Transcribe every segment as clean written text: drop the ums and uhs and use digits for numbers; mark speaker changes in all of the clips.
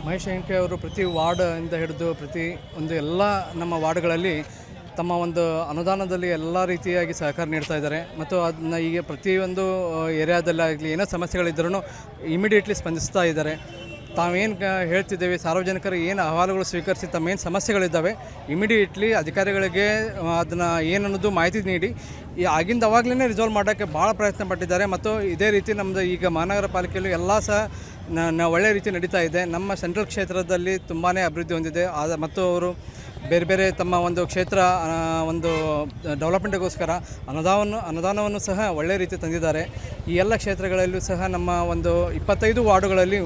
Speaker 1: ಮಹೇಶ್ ಹೆಂಕೆ ಅವರು ಪ್ರತಿ ವಾರ್ಡಿಂದ ಹಿಡಿದು ಪ್ರತಿ ಒಂದು ಎಲ್ಲ ನಮ್ಮ ವಾರ್ಡ್ಗಳಲ್ಲಿ ತಮ್ಮ ಒಂದು ಅನುದಾನದಲ್ಲಿ ಎಲ್ಲ ರೀತಿಯಾಗಿ ಸಹಕಾರ ನೀಡ್ತಾ ಇದ್ದಾರೆ ಮತ್ತು ಅದನ್ನ ಈಗ ಪ್ರತಿಯೊಂದು ಏರಿಯಾದಲ್ಲಾಗಲಿ ಏನೋ ಸಮಸ್ಯೆಗಳಿದ್ರೂ ಇಮಿಡಿಯೇಟ್ಲಿ ಸ್ಪಂದಿಸ್ತಾ ಇದ್ದಾರೆ. ತಾವೇನು ಹೇಳ್ತಿದ್ದೇವೆ, ಸಾರ್ವಜನಿಕರು ಏನು ಅಹವಾಲುಗಳು ಸ್ವೀಕರಿಸಿ ತಮ್ಮೇನು ಸಮಸ್ಯೆಗಳಿದ್ದಾವೆ ಇಮಿಡಿಯೇಟ್ಲಿ ಅಧಿಕಾರಿಗಳಿಗೆ ಅದನ್ನು ಏನನ್ನೋದು ಮಾಹಿತಿ ನೀಡಿ ಆಗಿಂದ ಅವಾಗಲೇ ರಿಸಾಲ್ವ್ ಮಾಡೋಕ್ಕೆ ಭಾಳ ಪ್ರಯತ್ನ ಪಟ್ಟಿದ್ದಾರೆ. ಮತ್ತು ಇದೇ ರೀತಿ ನಮ್ಮದು ಈಗ ಮಹಾನಗರ ಪಾಲಿಕೆಯಲ್ಲೂ ಎಲ್ಲ ಸಹ ಒಳ್ಳೆಯ ರೀತಿ ನಡೀತಾ ಇದೆ. ನಮ್ಮ ಸೆಂಟ್ರಲ್ ಕ್ಷೇತ್ರದಲ್ಲಿ ತುಂಬಾ ಅಭಿವೃದ್ಧಿ ಹೊಂದಿದೆ. ಮತ್ತು ಅವರು ಬೇರೆ ಬೇರೆ ತಮ್ಮ ಒಂದು ಕ್ಷೇತ್ರ ಒಂದು ಡೆವಲಪ್ಮೆಂಟ್ಗೋಸ್ಕರ ಅನುದಾನವನ್ನು ಸಹ ಒಳ್ಳೆಯ ರೀತಿ ತಂದಿದ್ದಾರೆ. ಈ ಎಲ್ಲ ಕ್ಷೇತ್ರಗಳಲ್ಲೂ ಸಹ ನಮ್ಮ ಒಂದು 25 ವಾರ್ಡುಗಳಲ್ಲಿ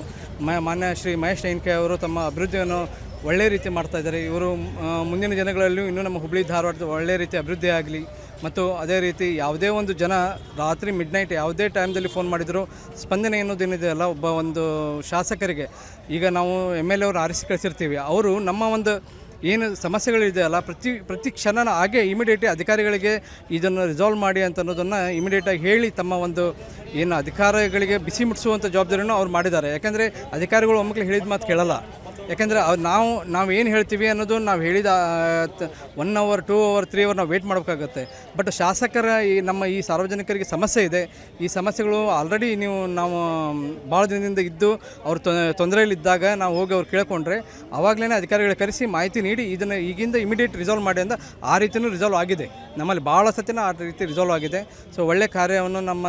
Speaker 1: ಮಾನ್ಯ ಶ್ರೀ ಮಹೇಶ್ ಹೆಂಕೆ ಅವರು ತಮ್ಮ ಅಭಿವೃದ್ಧಿಯನ್ನು ಒಳ್ಳೆಯ ರೀತಿ ಮಾಡ್ತಾಯಿದ್ದಾರೆ. ಇವರು ಮುಂದಿನ ದಿನಗಳಲ್ಲೂ ಇನ್ನೂ ನಮ್ಮ ಹುಬ್ಬಳ್ಳಿ ಧಾರವಾಡದ ಒಳ್ಳೆಯ ರೀತಿ ಅಭಿವೃದ್ಧಿ ಆಗಲಿ. ಮತ್ತು ಅದೇ ರೀತಿ ಯಾವುದೇ ಒಂದು ಜನ ರಾತ್ರಿ ಮಿಡ್ನೈಟ್ ಯಾವುದೇ ಟೈಮ್ದಲ್ಲಿ ಫೋನ್ ಮಾಡಿದರೂ ಸ್ಪಂದನೆ ಅನ್ನೋದೇನಿದೆಯಲ್ಲ, ಒಬ್ಬ ಒಂದು ಶಾಸಕರಿಗೆ ಈಗ ನಾವು MLA ಅವರು ಆರಿಸಿ ಕಳಿಸಿರ್ತೀವಿ, ಅವರು ನಮ್ಮ ಒಂದು ಏನು ಸಮಸ್ಯೆಗಳಿದೆಯಲ್ಲ ಪ್ರತಿ ಕ್ಷಣ ಹಾಗೆ ಇಮಿಡಿಯೇಟ್ಲಿ ಅಧಿಕಾರಿಗಳಿಗೆ ಇದನ್ನು ರಿಸಾಲ್ವ್ ಮಾಡಿ ಅಂತ ಅನ್ನೋದನ್ನು ಇಮಿಡಿಯೇಟಾಗಿ ಹೇಳಿ ತಮ್ಮ ಒಂದು ಏನು ಅಧಿಕಾರಿಗಳಿಗೆ ಬಿಸಿ ಮುಟ್ಟಿಸುವಂಥ ಜವಾಬ್ದಾರಿಯನ್ನು ಅವ್ರು ಮಾಡಿದ್ದಾರೆ. ಯಾಕೆಂದರೆ ಅಧಿಕಾರಿಗಳು ಒಮ್ಮಕ್ಕಳು ಹೇಳಿದ ಮಾತು ಕೇಳಲ್ಲ. ಯಾಕೆಂದರೆ ನಾವು ಏನು ಹೇಳ್ತೀವಿ ಅನ್ನೋದು ನಾವು ಹೇಳಿದ 1 ಅವರ್ 2 ಅವರ್ 3 ಅವರ್ ನಾವು ವೇಟ್ ಮಾಡಬೇಕಾಗತ್ತೆ. ಬಟ್ ಶಾಸಕರ ನಮ್ಮ ಈ ಸಾರ್ವಜನಿಕರಿಗೆ ಸಮಸ್ಯೆ ಇದೆ. ಈ ಸಮಸ್ಯೆಗಳು ಆಲ್ರೆಡಿ ನಾವು ಭಾಳ ದಿನದಿಂದ ಇದ್ದು ಅವ್ರು ತೊಂದರೆಯಲ್ಲಿದ್ದಾಗ ನಾವು ಹೋಗಿ ಅವ್ರು ಕೇಳ್ಕೊಂಡ್ರೆ ಆವಾಗಲೇ ಅಧಿಕಾರಿಗಳಿಗೆ ಕರೆಸಿ ಮಾಹಿತಿ ನೀಡಿ ಇದನ್ನು ಈಗಿಂದ ಇಮಿಡಿಯೇಟ್ ರಿಸಾಲ್ವ್ ಮಾಡಿ ಅಂತ ಆ ರೀತಿಯೂ ರಿಸಾಲ್ವ್ ಆಗಿದೆ. ನಮ್ಮಲ್ಲಿ ಭಾಳ ಸತಿನ ಆ ರೀತಿ ರಿಸಾಲ್ವ್ ಆಗಿದೆ. ಸೊ ಒಳ್ಳೆ ಕಾರ್ಯವನ್ನು ನಮ್ಮ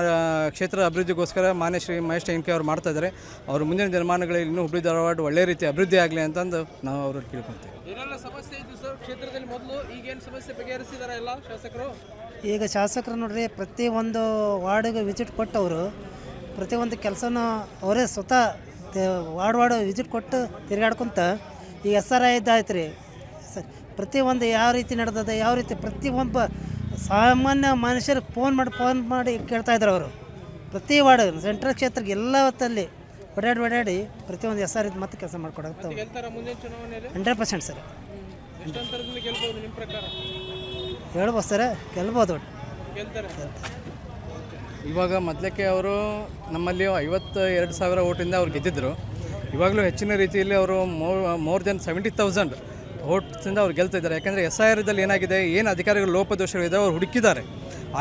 Speaker 1: ಕ್ಷೇತ್ರದ ಅಭಿವೃದ್ಧಿಗೋಸ್ಕರ ಮಾನ್ಯ ಶ್ರೀ ಮಹೇಶ್ ಹೆಂಕೆ ಅವರು ಮಾಡ್ತಾಯಿದ್ದಾರೆ. ಅವರು ಮುಂದಿನ ದಿನಮಾನಗಳಲ್ಲಿ ಇನ್ನೂ ಹುಬ್ಬಳ್ಳಿ ಧಾರವಾಡ ಒಳ್ಳೆ ರೀತಿ ಅಭಿವೃದ್ಧಿ ಆಗಲಿ ಅಂತಂದು ನಾವು ಅವ್ರಲ್ಲಿ ಕೇಳ್ಕೊಳ್ತೀವಿ.
Speaker 2: ಈಗ ಶಾಸಕರು ನೋಡ್ರಿ ಪ್ರತಿಯೊಂದು ವಾರ್ಡಿಗೆ ವಿಸಿಟ್ ಕೊಟ್ಟವರು ಪ್ರತಿಯೊಂದು ಕೆಲಸನೂ ಅವರೇ ಸ್ವತಃ ವಾರ್ಡ್ ವಿಸಿಟ್ ಕೊಟ್ಟು ತಿರುಗಾಡ್ಕೊಂತ ಈಗ SRI ಇದ್ದಾಯ್ತು ರೀ. ಪ್ರತಿಯೊಂದು ಯಾವ ರೀತಿ ನಡೆದದೆ, ಯಾವ ರೀತಿ ಪ್ರತಿಯೊಬ್ಬ ಸಾಮಾನ್ಯ ಮನುಷ್ಯರು ಫೋನ್ ಮಾಡಿ ಕೇಳ್ತಾ ಇದ್ದಾರೆ. ಅವರು ಪ್ರತಿ ವಾರ್ಡ್ ಸೆಂಟ್ರಲ್ ಕ್ಷೇತ್ರಕ್ಕೆ ಎಲ್ಲ ಹೊತ್ತಲ್ಲಿ ಓಡಾಡಿ ಪ್ರತಿಯೊಂದು SR ಮತ್ತೆ ಕೆಲಸ ಮಾಡಿಕೊಡತ್ತೆ 100% ಸರ್. ಹೇಳ್ಬೋದು ಸರ್, ಗೆಲ್ಬೋದು.
Speaker 1: ಇವಾಗ ಮೊದಲಕ್ಕೆ ಅವರು ನಮ್ಮಲ್ಲಿ 52,000 ಓಟಿಂದ ಅವ್ರು ಗೆದ್ದಿದ್ದರು. ಇವಾಗಲೂ ಹೆಚ್ಚಿನ ರೀತಿಯಲ್ಲಿ ಅವರು ಮೋರ್ ದೆನ್ 70,000 ಓಟ್ಸಿಂದ ಅವ್ರು ಗೆಲ್ತಿದ್ದಾರೆ. ಯಾಕೆಂದರೆ SIR ಏನಾಗಿದೆ, ಏನು ಅಧಿಕಾರಿಗಳು ಲೋಪದೋಷಗಳಿದೆ ಅವ್ರು ಹುಡುಕಿದ್ದಾರೆ.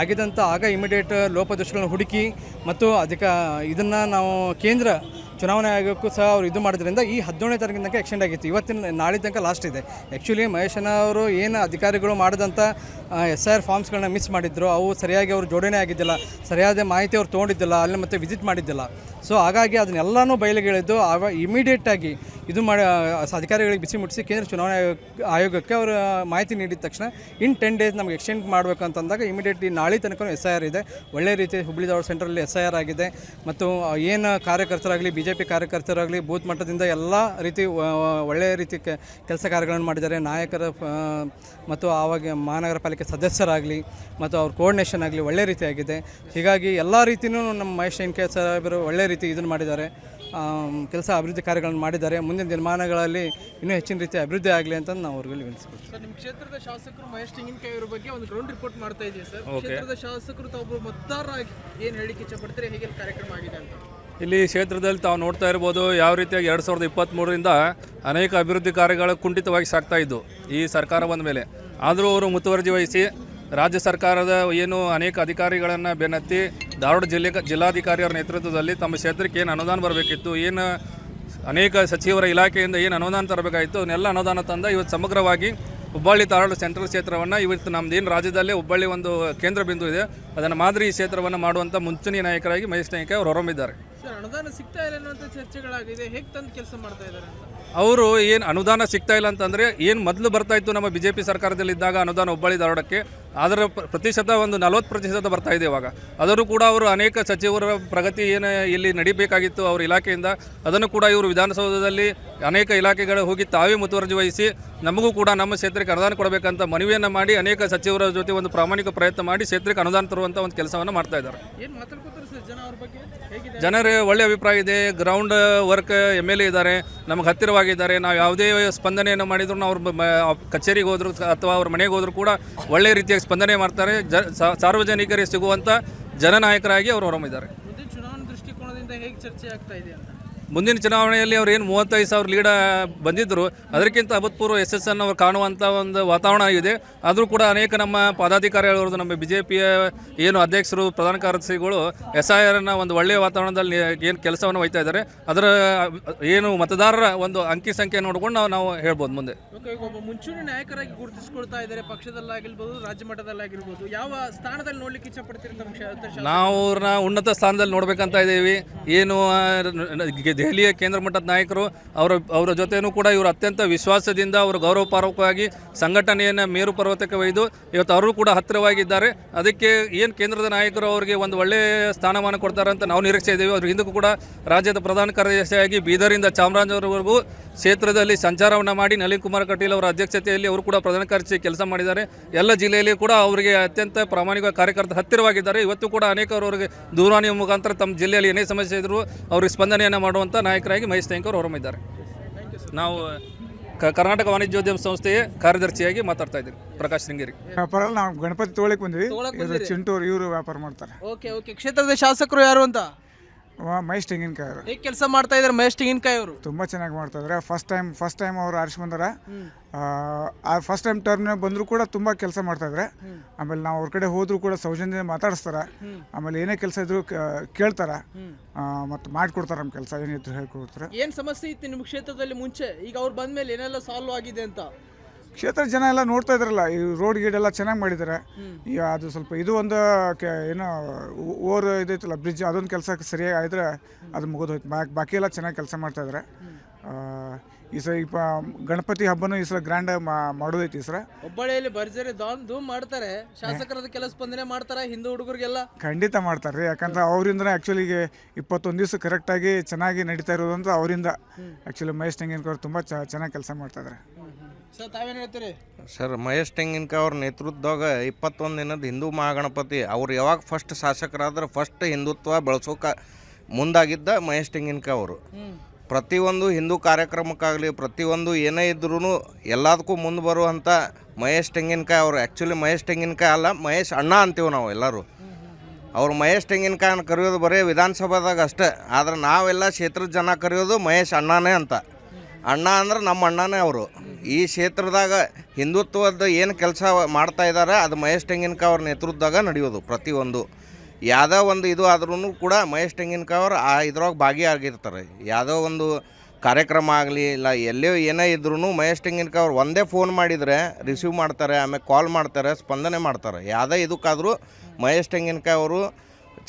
Speaker 1: ಆಗಿದಂಥ ಆಗ ಇಮಿಡಿಯೇಟ್ ಲೋಪದೋಷಗಳನ್ನು ಹುಡುಕಿ ಮತ್ತು ಇದನ್ನು ನಾವು ಕೇಂದ್ರ ಚುನಾವಣಾ ಆಯೋಗಕ್ಕೂ ಸಹ ಅವರು ಇದು ಮಾಡೋದ್ರಿಂದ ಈ 17ನೇ ತಾರೀಕಿನ ತನಕ ಎಕ್ಸ್ಟೆಂಡ್ ಆಗಿತ್ತು. ನಾಳೆ ತನಕ ಲಾಸ್ಟ್ ಇದೆ. ಆ್ಯಕ್ಚುಲಿ ಮಹೇಶನ ಅವರು ಏನು ಅಧಿಕಾರಿಗಳು ಮಾಡಿದಂಥ SIR ಫಾರ್ಮ್ಸ್ಗಳನ್ನ ಮಿಸ್ ಮಾಡಿದ್ರು, ಅವು ಸರಿಯಾಗಿ ಅವರು ಜೋಡಣೆ ಆಗಿದ್ದಿಲ್ಲ, ಸರಿಯಾದ ಮಾಹಿತಿ ಅವ್ರು ತೊಗೊಂಡಿದ್ದಿಲ್ಲ, ಅಲ್ಲಿ ಮತ್ತೆ ವಿಸಿಟ್ ಮಾಡಿದ್ದಿಲ್ಲ. ಸೊ ಹಾಗಾಗಿ ಅದನ್ನೆಲ್ಲನೂ ಬಯಲಿಗೆಳೆದು ಇಮಿಡಿಯೇಟಾಗಿ ಇದು ಮಾಡಿ ಅಧಿಕಾರಿಗಳಿಗೆ ಬಿಸಿ ಮುಟ್ಟಿಸಿ ಕೇಂದ್ರ ಚುನಾವಣಾ ಆಯೋಗಕ್ಕೆ ಅವರು ಮಾಹಿತಿ ನೀಡಿದ ತಕ್ಷಣ 10 ಡೇಸ್ ನಮಗೆ ಎಕ್ಸ್ಟೆಂಡ್ ಮಾಡಬೇಕು ಅಂತಂದಾಗ ಇಮಿಡಿಯೇಟ್ಲಿ ನಾಳೆ ತನಕ SIR ಇದೆ. ಒಳ್ಳೆಯ ರೀತಿ ಹುಬ್ಬಳ್ಳಿ ಧಾರವಾಡ ಸೆಂಟ್ರಲ್ಲಿ SIR ಆಗಿದೆ. ಮತ್ತು ಏನು ಕಾರ್ಯಕರ್ತರಾಗಲಿ BJP ಕಾರ್ಯಕರ್ತರಾಗಲಿ ಬೂತ್ ಮಟ್ಟದಿಂದ ಎಲ್ಲ ರೀತಿ ಒಳ್ಳೆಯ ರೀತಿ ಕೆಲಸ ಕಾರ್ಯಗಳನ್ನು ಮಾಡಿದ್ದಾರೆ. ನಾಯಕರ ಮತ್ತು ಆವಾಗ ಮಹಾನಗರ ಪಾಲಿಕೆ ಸದಸ್ಯರಾಗಲಿ ಮತ್ತು ಅವ್ರ ಕೋಆರ್ಡಿನೇಷನ್ ಆಗಲಿ ಒಳ್ಳೆಯ ರೀತಿಯಾಗಿದೆ. ಹೀಗಾಗಿ ಎಲ್ಲ ರೀತಿಯೂ ನಮ್ಮ ಮಹೇಶ್ ಹೆಂಕೆ ಸಾಹೇಬರು ಒಳ್ಳೆಯ ರೀತಿ ಇದನ್ನು ಮಾಡಿದ್ದಾರೆ, ಕೆಲಸ ಅಭಿವೃದ್ಧಿ ಕಾರ್ಯಗಳನ್ನು ಮಾಡಿದ್ದಾರೆ. ಮುಂದಿನ ದಿನಮಾನಗಳಲ್ಲಿ ಇನ್ನೂ ಹೆಚ್ಚಿನ ರೀತಿ ಅಭಿವೃದ್ಧಿ ಆಗಲಿ ಅಂತ ನಾವು ಅವ್ರಿಗೆ ವಿನಿಸ್ಕೊಳ್ತೀವಿ.
Speaker 3: ಸರ್, ನಿಮ್ಮ ಕ್ಷೇತ್ರದ ಶಾಸಕರು ಮಹೇಶ್ ತೆಂಗಿನಕಾಯಿ ಅವರ ಬಗ್ಗೆ ಒಂದು ಗ್ರೌಂಡ್ ರಿಪೋರ್ಟ್ ಮಾಡ್ತಾ ಇದ್ದೀವಿ ಸರ್. ಕ್ಷೇತ್ರದ ಶಾಸಕರು ತಾವು ಮತದಾರರಾಗಿ ಏನು ಹೇಳಿಕೆ ಇಷ್ಟಪಡ್ತಾರೆ, ಹೇಗೆ ಕಾರ್ಯಕ್ರಮ ಆಗಿದೆ ಅಂತ?
Speaker 4: ಇಲ್ಲಿ ಕ್ಷೇತ್ರದಲ್ಲಿ ತಾವು ನೋಡ್ತಾ ಇರ್ಬೋದು ಯಾವ ರೀತಿಯಾಗಿ 2023ರಿಂದ ಅನೇಕ ಅಭಿವೃದ್ಧಿ ಕಾರ್ಯಗಳು ಕುಂಠಿತವಾಗಿ ಸಾಗ್ತಾ ಇದ್ದು ಈ ಸರ್ಕಾರ ಬಂದ ಮೇಲೆ. ಆದರೂ ಅವರು ಮುತುವರ್ಜಿ ವಹಿಸಿ ರಾಜ್ಯ ಸರ್ಕಾರದ ಏನು ಅನೇಕ ಅಧಿಕಾರಿಗಳನ್ನು ಬೆನ್ನತ್ತಿ ಧಾರವಾಡ ಜಿಲ್ಲಾಧಿಕಾರಿಯವರ ನೇತೃತ್ವದಲ್ಲಿ ತಮ್ಮ ಕ್ಷೇತ್ರಕ್ಕೆ ಏನು ಅನುದಾನ ಬರಬೇಕಿತ್ತು, ಏನು ಅನೇಕ ಸಚಿವರ ಇಲಾಖೆಯಿಂದ ಏನು ಅನುದಾನ ತರಬೇಕಾಗಿತ್ತು ಅವನ್ನೆಲ್ಲ ಅನುದಾನ ತಂದ ಇವತ್ತು ಸಮಗ್ರವಾಗಿ ಹುಬ್ಬಳ್ಳಿ ಧಾರವಾಡ ಸೆಂಟ್ರಲ್ ಕ್ಷೇತ್ರವನ್ನು ಇವತ್ತು ನಮ್ಮದೇನು ರಾಜ್ಯದಲ್ಲೇ ಹುಬ್ಬಳ್ಳಿ ಒಂದು ಕೇಂದ್ರ ಬಿಂದು ಇದೆ ಅದನ್ನು ಮಾದರಿ ಕ್ಷೇತ್ರವನ್ನು ಮಾಡುವಂಥ ಮುಂಚೂಣಿ ನಾಯಕರಾಗಿ ಮಹೇಶ್ ಹೆಂಕೆ ಅವರು ಹೊರಹೊಮ್ಮಿದ್ದಾರೆ.
Speaker 3: ಸರ್, ಅನುದಾನ ಸಿಗ್ತಾ ಇಲ್ಲ ಅನ್ನುವಂಥ ಚರ್ಚೆಗಳಾಗಿದೆ, ಹೇಗೆ ತಂದು ಕೆಲಸ ಮಾಡ್ತಾ ಇದ್ದಾರೆ ಅಂತ?
Speaker 4: ಅವರು ಏನು ಅನುದಾನ ಸಿಗ್ತಾ ಇಲ್ಲ ಅಂತಂದರೆ ಏನು ಮೊದಲು ಬರ್ತಾಯಿತ್ತು ನಮ್ಮ BJP ಸರ್ಕಾರದಲ್ಲಿದ್ದಾಗ ಅನುದಾನ ಹುಬ್ಬಳ್ಳಿ ಧಾರವಾಡಕ್ಕೆ ಅದರ ಪ್ರತಿಶತ ಒಂದು 40% ಬರ್ತಾ ಇದೆ ಇವಾಗ. ಅದನ್ನು ಕೂಡ ಅವರು ಅನೇಕ ಸಚಿವರ ಪ್ರಗತಿ ಏನು ಇಲ್ಲಿ ನಡೀಬೇಕಾಗಿತ್ತು ಅವ್ರ ಇಲಾಖೆಯಿಂದ ಅದನ್ನು ಕೂಡ ಇವರು ವಿಧಾನಸೌಧದಲ್ಲಿ ಅನೇಕ ಇಲಾಖೆಗಳು ಹೋಗಿ ತಾವೇ ಮುತುವರ್ಜಿ ವಹಿಸಿ ನಮಗೂ ಕೂಡ ನಮ್ಮ ಕ್ಷೇತ್ರಕ್ಕೆ ಅನುದಾನ ಕೊಡಬೇಕಂತ ಮನವಿಯನ್ನು ಮಾಡಿ ಅನೇಕ ಸಚಿವರ ಜೊತೆ ಒಂದು ಪ್ರಾಮಾಣಿಕ ಪ್ರಯತ್ನ ಮಾಡಿ ಕ್ಷೇತ್ರಕ್ಕೆ ಅನುದಾನ ತರುವಂಥ ಒಂದು ಕೆಲಸವನ್ನು ಮಾಡ್ತಾ ಇದ್ದಾರೆ. ಜನರ ಒಳ್ಳೆಯ ಅಭಿಪ್ರಾಯ ಇದೆ. ಗ್ರೌಂಡ್ ವರ್ಕ್ MLA ಇದ್ದಾರೆ, ನಮಗೆ ಹತ್ತಿರವಾಗಿದ್ದಾರೆ. ನಾವು ಯಾವುದೇ ಸ್ಪಂದನೆಯನ್ನು ಮಾಡಿದ್ರು ಅವ್ರ ಕಚೇರಿಗೆ ಹೋದ್ರು ಅಥವಾ ಅವ್ರ ಮನೆಗೆ ಹೋದ್ರು ಕೂಡ ಒಳ್ಳೆಯ ರೀತಿಯಾಗಿ ಸ್ಪಂದನೆ ಮಾಡ್ತಾರೆ. ಸಾರ್ವಜನಿಕರಿಗೆ ಸಿಗುವಂಥ ಜನನಾಯಕರಾಗಿ ಅವರು ಹೊರಹೊಮ್ಮಿದ್ದಾರೆ.
Speaker 3: ಚುನಾವಣಾ ದೃಷ್ಟಿಕೋನದಿಂದ ಹೇಗೆ ಚರ್ಚೆ ಆಗ್ತಾ ಇದೆ ಅಂತ?
Speaker 4: ಮುಂದಿನ ಚುನಾವಣೆಯಲ್ಲಿ ಅವ್ರು ಏನು 35,000 ಲೀಡ ಬಂದಿದ್ದರು ಅದಕ್ಕಿಂತ ಅಭೂತಪೂರ್ವ ಯಶಸ್ಸನ್ನು ಅವ್ರು ಕಾಣುವಂಥ ಒಂದು ವಾತಾವರಣ ಇದೆ. ಆದರೂ ಕೂಡ ಅನೇಕ ನಮ್ಮ ಪದಾಧಿಕಾರಿಗಳು, ನಮ್ಮ BJPಯ ಏನು ಅಧ್ಯಕ್ಷರು, ಪ್ರಧಾನ ಕಾರ್ಯದರ್ಶಿಗಳು SIRನ ಒಂದು ಒಳ್ಳೆಯ ವಾತಾವರಣದಲ್ಲಿ ಏನು ಕೆಲಸವನ್ನು ಒಯ್ತಾ ಇದ್ದಾರೆ. ಅದರ ಏನು ಮತದಾರರ ಒಂದು ಅಂಕಿ ಸಂಖ್ಯೆ ನೋಡ್ಕೊಂಡು ನಾವು ಹೇಳ್ಬೋದು ಮುಂದೆ.
Speaker 3: ಓಕೆ, ಈಗ ಒಬ್ಬ ಮುಂಚೂಣಿ ನಾಯಕರಾಗಿ ಗುರುತಿಸ್ಕೊಳ್ತಾ ಇದ್ದಾರೆ, ಪಕ್ಷದಲ್ಲಾಗಿರ್ಬೋದು, ರಾಜ್ಯ ಮಟ್ಟದಲ್ಲಾಗಿರ್ಬೋದು. ಯಾವ ಸ್ಥಾನದಲ್ಲಿ ನೋಡ್ಲಿಕ್ಕೆ ಇಷ್ಟಪಡ್ತೀರಿ ತಮ್ಮ
Speaker 4: ನಾವು ಅವ್ರನ್ನ ಉನ್ನತ ಸ್ಥಾನದಲ್ಲಿ ನೋಡ್ಬೇಕಂತ ಇದ್ದೀವಿ. ಏನು ದೆಹಲಿಯ ಕೇಂದ್ರ ಮಟ್ಟದ ನಾಯಕರು ಅವರ ಜೊತೆನೂ ಕೂಡ ಇವರು ಅತ್ಯಂತ ವಿಶ್ವಾಸದಿಂದ ಅವರು ಗೌರವಪೂರ್ವಕವಾಗಿ ಸಂಘಟನೆಯನ್ನು ಮೇರು ಪರ್ವತಕ್ಕೆ ಒಯ್ದು ಇವತ್ತು ಅವರು ಕೂಡ ಹತ್ತಿರವಾಗಿದ್ದಾರೆ. ಅದಕ್ಕೆ ಏನು ಕೇಂದ್ರದ ನಾಯಕರು ಅವರಿಗೆ ಒಂದು ಒಳ್ಳೆಯ ಸ್ಥಾನಮಾನ ಕೊಡ್ತಾರೆ ಅಂತ ನಾವು ನಿರೀಕ್ಷೆ ಇದ್ದೀವಿ. ಅದ್ರ ಹಿಂದಕ್ಕೂ ಕೂಡ ರಾಜ್ಯದ ಪ್ರಧಾನ ಕಾರ್ಯದರ್ಶಿಯಾಗಿ ಬೀದರಿಂದ ಚಾಮರಾಜನಗರವರೆಗೂ ಕ್ಷೇತ್ರದಲ್ಲಿ ಸಂಚಾರವನ್ನು ಮಾಡಿ ನಳಿನ್ ಕುಮಾರ್ ಕಟೀಲ್ ಅವರ ಅಧ್ಯಕ್ಷತೆಯಲ್ಲಿ ಅವರು ಕೂಡ ಪ್ರಧಾನ ಕಾರ್ಯದರ್ಶಿ ಕೆಲಸ ಮಾಡಿದ್ದಾರೆ. ಎಲ್ಲ ಜಿಲ್ಲೆಯಲ್ಲಿ ಕೂಡ ಅವರಿಗೆ ಅತ್ಯಂತ ಪ್ರಾಮಾಣಿಕ ಕಾರ್ಯಕರ್ತ ಹತ್ತಿರವಾಗಿದ್ದಾರೆ. ಇವತ್ತು ಕೂಡ ಅನೇಕರು ಅವರಿಗೆ ದೂರವಾಣಿ ಮುಖಾಂತರ ತಮ್ಮ ಜಿಲ್ಲೆಯಲ್ಲಿ ಏನೇ ಸಮಸ್ಯೆ ಇದ್ದರೂ ಅವ್ರಿಗೆ ಸ್ಪಂದನೆಯನ್ನು ಮಾಡುವಂಥ ನಾಯಕರಾಗಿ ಮಹೇಶ್ ತೆಂಕ್ ಅವರು ಹೊರಮಿದ್ದಾರೆ. ನಾವು ಕರ್ನಾಟಕ ವಾಣಿಜ್ಯೋದ್ಯಮ ಸಂಸ್ಥೆಯ ಕಾರ್ಯದರ್ಶಿಯಾಗಿ ಮಾತಾಡ್ತಾ ಇದ್ದೀವಿ. ಪ್ರಕಾಶ್ ಶೃಂಗೇರಿ.
Speaker 5: ವ್ಯಾಪಾರ ನಾವು ಗಣಪತಿ ತೊಗೊಳಕ್ಕೆ ಬಂದ್ವಿ. ಚಿಂಟೂರು ಇವರು ವ್ಯಾಪಾರ ಮಾಡ್ತಾರೆ.
Speaker 3: ಓಕೆ, ಕ್ಷೇತ್ರದ ಶಾಸಕರು ಯಾರು ಅಂತ?
Speaker 5: ಮಹೇಶ್ ತೆಂಗಿನಕಾಯಿ ಅವರು.
Speaker 3: ಹೇಗೆ ಕೆಲಸ ಮಾಡ್ತಾ ಇದ್ದಾರೆ ಮಹೇಶ್ ತೆಂಗಿನಕಾಯಿ ಅವರು?
Speaker 5: ತುಂಬ ಚೆನ್ನಾಗಿ ಮಾಡ್ತಾ ಇದ್ದಾರೆ. ಫಸ್ಟ್ ಟೈಮ್ ಅವರು ಆರಿಸಿ ಬಂದಾರ. ಫಸ್ಟ್ ಟೈಮ್ ಟರ್ಮ್ ಬಂದರೂ ಕೂಡ ತುಂಬ ಕೆಲಸ ಮಾಡ್ತಾಯಿದ್ರೆ. ಆಮೇಲೆ ನಾವು ಅವ್ರ ಕಡೆ ಹೋದರೂ ಕೂಡ ಸೌಜನ್ಯ ಮಾತಾಡಿಸ್ತಾರೆ. ಆಮೇಲೆ ಏನೇ ಕೆಲಸ ಇದ್ರು ಕೇಳ್ತಾರೆ ಮತ್ತು ಮಾಡಿಕೊಡ್ತಾರೆ. ನಮ್ಮ ಕೆಲಸ ಏನಿದ್ರು ಹೇಳ್ಕೊಡ್ತಾರೆ.
Speaker 3: ಏನು ಸಮಸ್ಯೆ ಇತ್ತು ನಿಮ್ಮ ಕ್ಷೇತ್ರದಲ್ಲಿ ಮುಂಚೆ? ಈಗ ಅವ್ರು ಬಂದಮೇಲೆ ಏನೆಲ್ಲ ಸಾಲ್ವ್ ಆಗಿದೆ ಅಂತ?
Speaker 5: ಕ್ಷೇತ್ರದ ಜನ ಎಲ್ಲ ನೋಡ್ತಾ ಇದ್ರಲ್ಲ, ಈ ರೋಡ್ ಗೀಡ್ ಎಲ್ಲ ಚೆನ್ನಾಗಿ ಮಾಡಿದ್ದಾರೆ. ಈಗ ಅದು ಸ್ವಲ್ಪ ಇದು ಒಂದು ಏನೋ ಓವರ್ ಇದೈತಲ್ಲ ಬ್ರಿಡ್ಜ್, ಅದೊಂದು ಕೆಲಸ ಸರಿಯಾಗಿ ಆಗಿದ್ರೆ ಅದು ಮುಗಿದೋಯ್ತು. ಬಾಕಿ ಎಲ್ಲ ಚೆನ್ನಾಗಿ ಕೆಲಸ ಮಾಡ್ತಾಯಿದ್ದಾರೆ. ಈ ಸಲ ಗಣಪತಿ ಹಬ್ಬನೂ ಈ ಸಲ ಗ್ರ್ಯಾಂಡ್ ಮಾಡೋದೈತಿ. ಈ ಸಲ
Speaker 3: ಹುಬ್ಬಳ್ಳಿಯಲ್ಲಿ ಭರ್ಜರಿ ಧೂಮ್ ಮಾಡ್ತಾರೆ. ಶಾಸಕರದ ಕೆಲಸ ಸ್ಪಂದನೆ ಮಾಡ್ತಾರೆ ಹಿಂದೂ ಹುಡುಗರಿಗೆಲ್ಲ?
Speaker 5: ಖಂಡಿತ ಮಾಡ್ತಾರೆ ರೀ. ಯಾಕಂದ್ರೆ ಅವರಿಂದನೇ ಆ್ಯಕ್ಚುಲಿಗೆ 21 ದಿವಸ ಕರೆಕ್ಟಾಗಿ ಚೆನ್ನಾಗಿ ನಡೀತಾ ಇರೋದಂತ ಅವರಿಂದ. ಆ್ಯಕ್ಚುಲಿ ಮಹೇಶ್ ತೆಂಗಿನಕಾಯಿ ಅವರು ತುಂಬ ಚೆನ್ನಾಗಿ ಕೆಲಸ ಮಾಡ್ತಾಯಿದ್ದಾರೆ.
Speaker 3: ಸರ್, ತಾವೇನು ಹೇಳ್ತೀರಿ?
Speaker 6: ಸರ್, ಮಹೇಶ್ ತೆಂಗಿನಕಾಯಿ ಅವ್ರ ನೇತೃತ್ವದಾಗ 21 ದಿನದ ಹಿಂದೂ ಮಹಾಗಣಪತಿ ಅವ್ರು ಯಾವಾಗ ಫಸ್ಟ್ ಶಾಸಕರಾದ್ರೆ ಫಸ್ಟ್ ಹಿಂದುತ್ವ ಬೆಳೆಸೋಕೆ ಮುಂದಾಗಿದ್ದ ಮಹೇಶ್ ತೆಂಗಿನಕಾಯಿ ಅವರು. ಪ್ರತಿಯೊಂದು ಹಿಂದೂ ಕಾರ್ಯಕ್ರಮಕ್ಕಾಗಲಿ ಪ್ರತಿಯೊಂದು ಏನೇ ಇದ್ರೂ ಎಲ್ಲದಕ್ಕೂ ಮುಂದೆ ಬರುವಂಥ ಮಹೇಶ್ ತೆಂಗಿನಕಾಯಿ ಅವರು. ಆ್ಯಕ್ಚುಲಿ ಮಹೇಶ್ ತೆಂಗಿನಕಾಯಿ ಅಲ್ಲ, ಮಹೇಶ್ ಅಣ್ಣ ಅಂತೀವಿ ನಾವು ಎಲ್ಲರೂ. ಅವ್ರು ಮಹೇಶ್ ತೆಂಗಿನಕಾಯಿನ ಕರೆಯೋದು ಬರೀ ವಿಧಾನಸಭಾದಾಗ ಅಷ್ಟೇ. ಆದರೆ ನಾವೆಲ್ಲ ಕ್ಷೇತ್ರದ ಜನ ಕರೆಯೋದು ಮಹೇಶ್ ಅಣ್ಣನೇ ಅಂತ. ಅಣ್ಣ ಅಂದ್ರೆ ನಮ್ಮ ಅಣ್ಣನೇ ಅವರು. ಈ ಕ್ಷೇತ್ರದಾಗ ಹಿಂದುತ್ವದ ಏನು ಕೆಲಸ ಮಾಡ್ತಾ ಇದ್ದಾರೆ ಅದು ಮಹೇಶ್ ತೆಂಗಿನಕಾಯಿ ಅವ್ರ ನೇತೃತ್ವದಾಗ ನಡೆಯೋದು. ಪ್ರತಿಯೊಂದು ಯಾವುದೋ ಒಂದು ಇದು ಆದ್ರೂ ಕೂಡ ಮಹೇಶ್ ತೆಂಗಿನಕಾಯಿ ಅವ್ರು ಇದ್ರೊಳಗೆ ಭಾಗಿಯಾಗಿರ್ತಾರೆ. ಯಾವುದೋ ಒಂದು ಕಾರ್ಯಕ್ರಮ ಆಗಲಿ ಇಲ್ಲ ಎಲ್ಲೇ ಏನೇ ಇದ್ರೂ ಮಹೇಶ್ ತೆಂಗಿನಕಾಯಿ ಅವ್ರು ಒಂದೇ ಫೋನ್ ಮಾಡಿದರೆ ರಿಸೀವ್ ಮಾಡ್ತಾರೆ, ಆಮೇಲೆ ಕಾಲ್ ಮಾಡ್ತಾರೆ, ಸ್ಪಂದನೆ ಮಾಡ್ತಾರೆ. ಯಾವುದೇ ಇದಕ್ಕಾದರೂ ಮಹೇಶ್ ತೆಂಗಿನಕಾಯಿ ಅವರು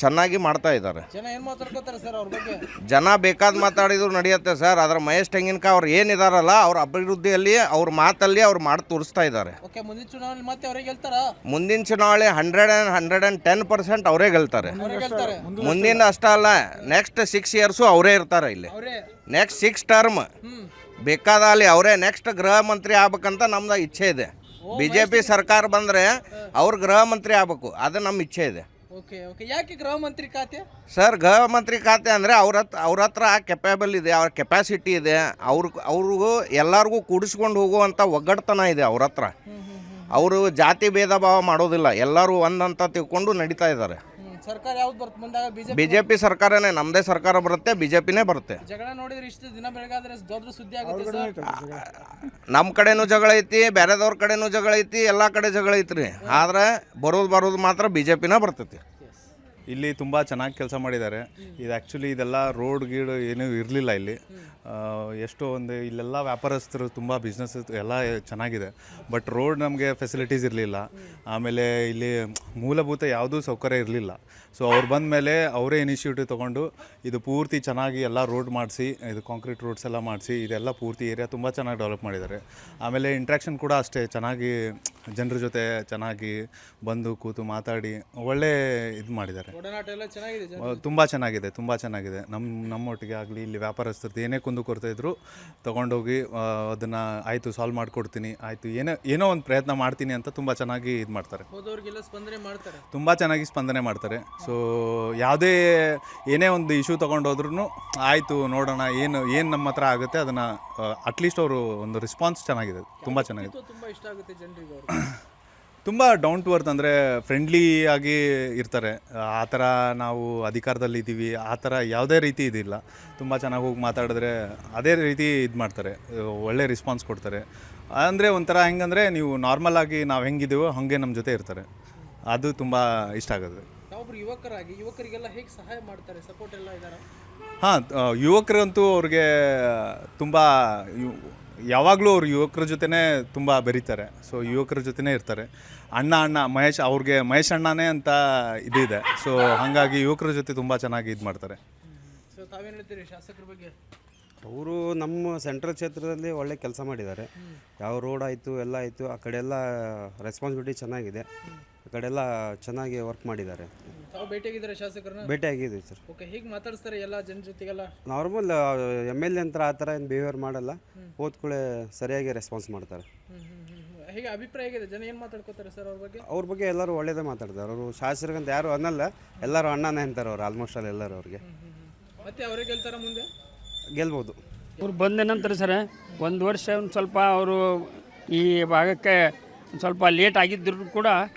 Speaker 6: ಚೆನ್ನಾಗಿ ಮಾಡ್ತಾ ಇದ್ದಾರೆ.
Speaker 3: ಜನ ಏನು ಮಾತಾಡ್ಕೋತಾರೆ ಸರ್ ಅವ್ರ ಬಗ್ಗೆ?
Speaker 6: ಜನ ಬೇಕಾದ ಮಾತಾಡಿದ್ರು ನಡೆಯುತ್ತೆ ಸರ್. ಆದರೆ ಮಹೇಶ್ ತೆಂಗಿನಕಾಯಿ ಅವ್ರು ಏನಿದಾರಲ್ಲ ಅವ್ರ ಅಭಿವೃದ್ಧಿಯಲ್ಲಿ ಅವ್ರ ಮಾತಲ್ಲಿ ಅವ್ರು ಮಾಡಿ ತೋರಿಸ್ತಾ ಇದ್ದಾರೆ.
Speaker 3: ಓಕೆ, ಮುಂದಿನ ಚುನಾವಣೆ ಮತ್ತೆ ಅವರೇ ಗೆಲ್ತಾರಾ?
Speaker 6: ಮುಂದಿನ ಚುನಾವಣೆ 110% ಅವರೇ ಗೆಲ್ತಾರೆ. ಮುಂದಿನ ಅಷ್ಟೇ ಅಲ್ಲ, ನೆಕ್ಸ್ಟ್ 6 ಇಯರ್ಸು ಅವರೇ ಇರ್ತಾರೆ ಇಲ್ಲಿ. ನೆಕ್ಸ್ಟ್ 6 ಟರ್ಮ್ ಬೇಕಾದ ಅಲ್ಲಿ ಅವರೇ ನೆಕ್ಸ್ಟ್ ಗೃಹ ಮಂತ್ರಿ ಆಗ್ಬೇಕಂತ ನಮ್ದು ಇಚ್ಛೆ ಇದೆ. BJP ಸರ್ಕಾರ ಬಂದರೆ ಅವ್ರು ಗೃಹ ಮಂತ್ರಿ ಆಗ್ಬೇಕು, ಅದು ನಮ್ಮ ಇಚ್ಛೆ ಇದೆ.
Speaker 3: ಓಕೆ, ಯಾಕೆ ಗೃಹ ಮಂತ್ರಿ ಖಾತೆ?
Speaker 6: ಸರ್, ಗೃಹ ಮಂತ್ರಿ ಖಾತೆ ಅಂದರೆ ಅವ್ರ ಹತ್ರ ಕೆಪೇಬಲ್ ಇದೆ, ಅವ್ರ ಕೆಪಾಸಿಟಿ ಇದೆ. ಅವ್ರಿಗೂ ಎಲ್ಲರಿಗೂ ಕೂಡಿಸ್ಕೊಂಡು ಹೋಗುವಂಥ ಒಗ್ಗಟ್ಟತನ ಇದೆ ಅವ್ರ ಹತ್ರ. ಅವರು ಜಾತಿ ಭೇದ ಭಾವ ಮಾಡೋದಿಲ್ಲ, ಎಲ್ಲರೂ ಒಂದಂತ ತಿಳ್ಕೊಂಡು ನಡೀತಾ ಇದ್ದಾರೆ.
Speaker 3: ಸರ್ಕಾರ ಯಾವ್ದು ಬರುತ್ತೆ ಮುಂದಾಗ?
Speaker 6: BJP ಸರ್ಕಾರನೇ, ನಮ್ಮದೇ ಸರ್ಕಾರ ಬರುತ್ತೆ, BJPನೇ ಬರುತ್ತೆ.
Speaker 3: ಜಗಳ ನೋಡಿದ್ರೆ ಇಷ್ಟು ದಿನ ಬೆಳಗಾದ್ರೆ ದೊಡ್ಡ ಸುದ್ದಿ ಆಗುತ್ತೆ.
Speaker 6: ನಮ್ಮ ಕಡೆನೂ ಜಗಳ ಐತಿ, ಬೇರೆದವ್ರ ಕಡೆನೂ ಜಗಳ ಐತಿ, ಎಲ್ಲ ಕಡೆ ಜಗಳ ಐತ್ರಿ. ಆದ್ರೆ ಬರೋದು ಮಾತ್ರ BJPನೇ ಬರ್ತೈತಿ.
Speaker 7: ಇಲ್ಲಿ ತುಂಬ ಚೆನ್ನಾಗಿ ಕೆಲಸ ಮಾಡಿದ್ದಾರೆ. ಇದು ಆ್ಯಕ್ಚುಲಿ ಇದೆಲ್ಲ ರೋಡ್ ಗೀಡು ಏನೂ ಇರಲಿಲ್ಲ ಇಲ್ಲಿ. ಎಷ್ಟೋ ಒಂದು ಇಲ್ಲೆಲ್ಲ ವ್ಯಾಪಾರಸ್ಥರು ತುಂಬ ಬಿಸ್ನೆಸ್ ಎಲ್ಲ ಚೆನ್ನಾಗಿದೆ. ಬಟ್ ರೋಡ್ ನಮಗೆ ಫೆಸಿಲಿಟೀಸ್ ಇರಲಿಲ್ಲ. ಆಮೇಲೆ ಇಲ್ಲಿ ಮೂಲಭೂತ ಯಾವುದೂ ಸೌಕರ್ಯ ಇರಲಿಲ್ಲ. ಸೊ ಅವ್ರು ಬಂದ ಮೇಲೆ ಅವರೇ ಇನಿಷಿಯೇಟಿವ್ ತೊಗೊಂಡು ಇದು ಪೂರ್ತಿ ಚೆನ್ನಾಗಿ ಎಲ್ಲ ರೋಡ್ ಮಾಡಿಸಿ, ಇದು ಕಾಂಕ್ರೀಟ್ ರೋಡ್ಸ್ ಎಲ್ಲ ಮಾಡಿಸಿ ಇದೆಲ್ಲ ಪೂರ್ತಿ ಏರಿಯಾ ತುಂಬ ಚೆನ್ನಾಗಿ ಡೆವಲಪ್ ಮಾಡಿದ್ದಾರೆ. ಆಮೇಲೆ ಇಂಟ್ರ್ಯಾಕ್ಷನ್ ಕೂಡ ಅಷ್ಟೇ ಚೆನ್ನಾಗಿ ಜನರ ಜೊತೆ ಚೆನ್ನಾಗಿ ಬಂದು ಕೂತು ಮಾತಾಡಿ ಒಳ್ಳೆ ಇದು ಮಾಡಿದ್ದಾರೆ. ತುಂಬ ಚೆನ್ನಾಗಿದೆ. ನಮ್ಮೊಟ್ಟಿಗೆ ಆಗಲಿ ಇಲ್ಲಿ ವ್ಯಾಪಾರಸ್ಥರದ್ದು ಏನೇ ಕುಂದುಕೊರತೆ ಇದ್ದರೂ ತೊಗೊಂಡೋಗಿ ಅದನ್ನು ಆಯಿತು ಸಾಲ್ವ್ ಮಾಡಿಕೊಡ್ತೀನಿ, ಆಯಿತು ಏನೋ ಒಂದು ಪ್ರಯತ್ನ ಮಾಡ್ತೀನಿ ಅಂತ ತುಂಬ ಚೆನ್ನಾಗಿ ಇದು ಮಾಡ್ತಾರೆ. ತುಂಬ ಚೆನ್ನಾಗಿ ಸ್ಪಂದನೆ ಮಾಡ್ತಾರೆ. ಸೊ ಯಾವುದೇ ಏನೇ ಒಂದು ಇಶ್ಯೂ ತೊಗೊಂಡೋದ್ರೂ ಆಯಿತು ನೋಡೋಣ ಏನು ನಮ್ಮ ಹತ್ರ ಆಗುತ್ತೆ ಅದನ್ನು ಅಟ್ಲೀಸ್ಟ್ ಅವರು ಒಂದು ರೆಸ್ಪಾನ್ಸ್ ಚೆನ್ನಾಗಿದೆ, ತುಂಬ ಚೆನ್ನಾಗಿದೆ. ತುಂಬ ಡೌನ್ ಟು ಅರ್ತ್, ಅಂದರೆ ಫ್ರೆಂಡ್ಲಿ ಆಗಿ ಇರ್ತಾರೆ. ಆ ಥರ ನಾವು ಅಧಿಕಾರದಲ್ಲಿ ಇದ್ದೀವಿ ಆ ಥರ ಯಾವುದೇ ರೀತಿ ಇದಿಲ್ಲ. ತುಂಬ ಚೆನ್ನಾಗಿ ಹೋಗಿ ಮಾತಾಡಿದ್ರೆ ಅದೇ ರೀತಿ ಇದು ಮಾಡ್ತಾರೆ, ಒಳ್ಳೆ ರೆಸ್ಪಾನ್ಸ್ ಕೊಡ್ತಾರೆ. ಅಂದರೆ ಒಂಥರ ಹೆಂಗಂದರೆ ನೀವು ನಾರ್ಮಲ್ ಆಗಿ ನಾವು ಹೆಂಗಿದ್ದೀವೋ ಹಾಗೆ ನಮ್ಮ ಜೊತೆ ಇರ್ತಾರೆ. ಅದು ತುಂಬ ಇಷ್ಟ ಆಗೋದು.
Speaker 3: ತಾವೊಬ್ರು ಯುವಕರಾಗಿ ಯುವಕರಿಗೆಲ್ಲ ಹೇಗೆ ಸಹಾಯ ಮಾಡ್ತಾರೆ, ಸಪೋರ್ಟ್ ಎಲ್ಲ ಇದಾರ?
Speaker 7: ಹಾಂ, ಯುವಕರಂತೂ ಅವ್ರಿಗೆ ತುಂಬ ಯಾವಾಗಲೂ ಅವ್ರು ಯುವಕರ ಜೊತೆನೇ ತುಂಬ ಬೆರೀತಾರೆ. ಸೊ ಯುವಕರ ಜೊತೆನೇ ಇರ್ತಾರೆ. ಅಣ್ಣ ಮಹೇಶ್, ಅವ್ರಿಗೆ ಮಹೇಶ್ ಅಣ್ಣನೇ ಅಂತ ಇದಿದೆ. ಸೊ ಹಾಗಾಗಿ ಯುವಕರ ಜೊತೆ ತುಂಬ ಚೆನ್ನಾಗಿ ಇದು ಮಾಡ್ತಾರೆ.
Speaker 3: ಸೊ ತಾವೇನು ಹೇಳ್ತೀರಿ ಶಾಸಕರ ಬಗ್ಗೆ?
Speaker 8: ಅವರು ನಮ್ಮ ಸೆಂಟ್ರಲ್ ಕ್ಷೇತ್ರದಲ್ಲಿ ಒಳ್ಳೆ ಕೆಲಸ ಮಾಡಿದ್ದಾರೆ. ಯಾವ ರೋಡ್ ಆಯಿತು ಎಲ್ಲ ಆಯಿತು, ಆ ಕಡೆ ಎಲ್ಲ ರೆಸ್ಪಾನ್ಸಿಬಿಲಿಟಿ ಚೆನ್ನಾಗಿದೆ. ಆ ಕಡೆ ಎಲ್ಲ ಚೆನ್ನಾಗಿ ವರ್ಕ್ ಮಾಡಿದ್ದಾರೆ.
Speaker 3: ತಾವು ಭೇಟಿಯಾಗಿದ್ದಾರೆ ಶಾಸಕರನ್ನ?
Speaker 8: ಭೇಟಿಯಾಗಿದ್ದೀವಿ ಸರ್.
Speaker 3: ಓಕೆ, ಹೇಗೆ ಮಾತಾಡಿಸ್ತಾರೆ ಎಲ್ಲ ಜನ ಜೊತೆಗೆಲ್ಲ?
Speaker 8: ನಾರ್ಮಲ್ MLA ಅಂತ ಆ ಥರ ಏನು ಬಿಹೇವಿಯರ್ ಮಾಡಲ್ಲ. ಹೋದ್ಕೂಳೆ ಸರಿಯಾಗಿ ರೆಸ್ಪಾನ್ಸ್ ಮಾಡ್ತಾರೆ.
Speaker 3: ಹೇಗೆ ಅಭಿಪ್ರಾಯ ಆಗಿದೆ, ಜನ ಏನು ಮಾತಾಡ್ಕೋತಾರೆ ಸರ್ ಅವ್ರ ಬಗ್ಗೆ?
Speaker 8: ಅವ್ರ ಬಗ್ಗೆ ಎಲ್ಲರೂ ಒಳ್ಳೇದೇ ಮಾತಾಡ್ತಾರೆ. ಅವರು ಶಾಸಕರಂತ ಯಾರು ಅನ್ನಲ್ಲ, ಎಲ್ಲರೂ ಅಣ್ಣನೇ ಅಂತಾರೆ ಅವ್ರು. ಆಲ್ಮೋಸ್ಟ್ ಅಲ್ಲಿ ಎಲ್ಲರೂ ಅವ್ರಿಗೆ.
Speaker 3: ಮತ್ತೆ ಅವರೇ ಗೆಲ್ತಾರ ಮುಂದೆ?
Speaker 8: ಗೆಲ್ಬೋದು.
Speaker 9: ಅವ್ರು ಬಂದ ನಂತರ ಸರ್ ಒಂದು ವರ್ಷ ಒಂದು ಸ್ವಲ್ಪ ಅವರು ಈ ಭಾಗಕ್ಕೆ ಸ್ವಲ್ಪ ಲೇಟ್ ಆಗಿದ್ದರೂ ಕೂಡ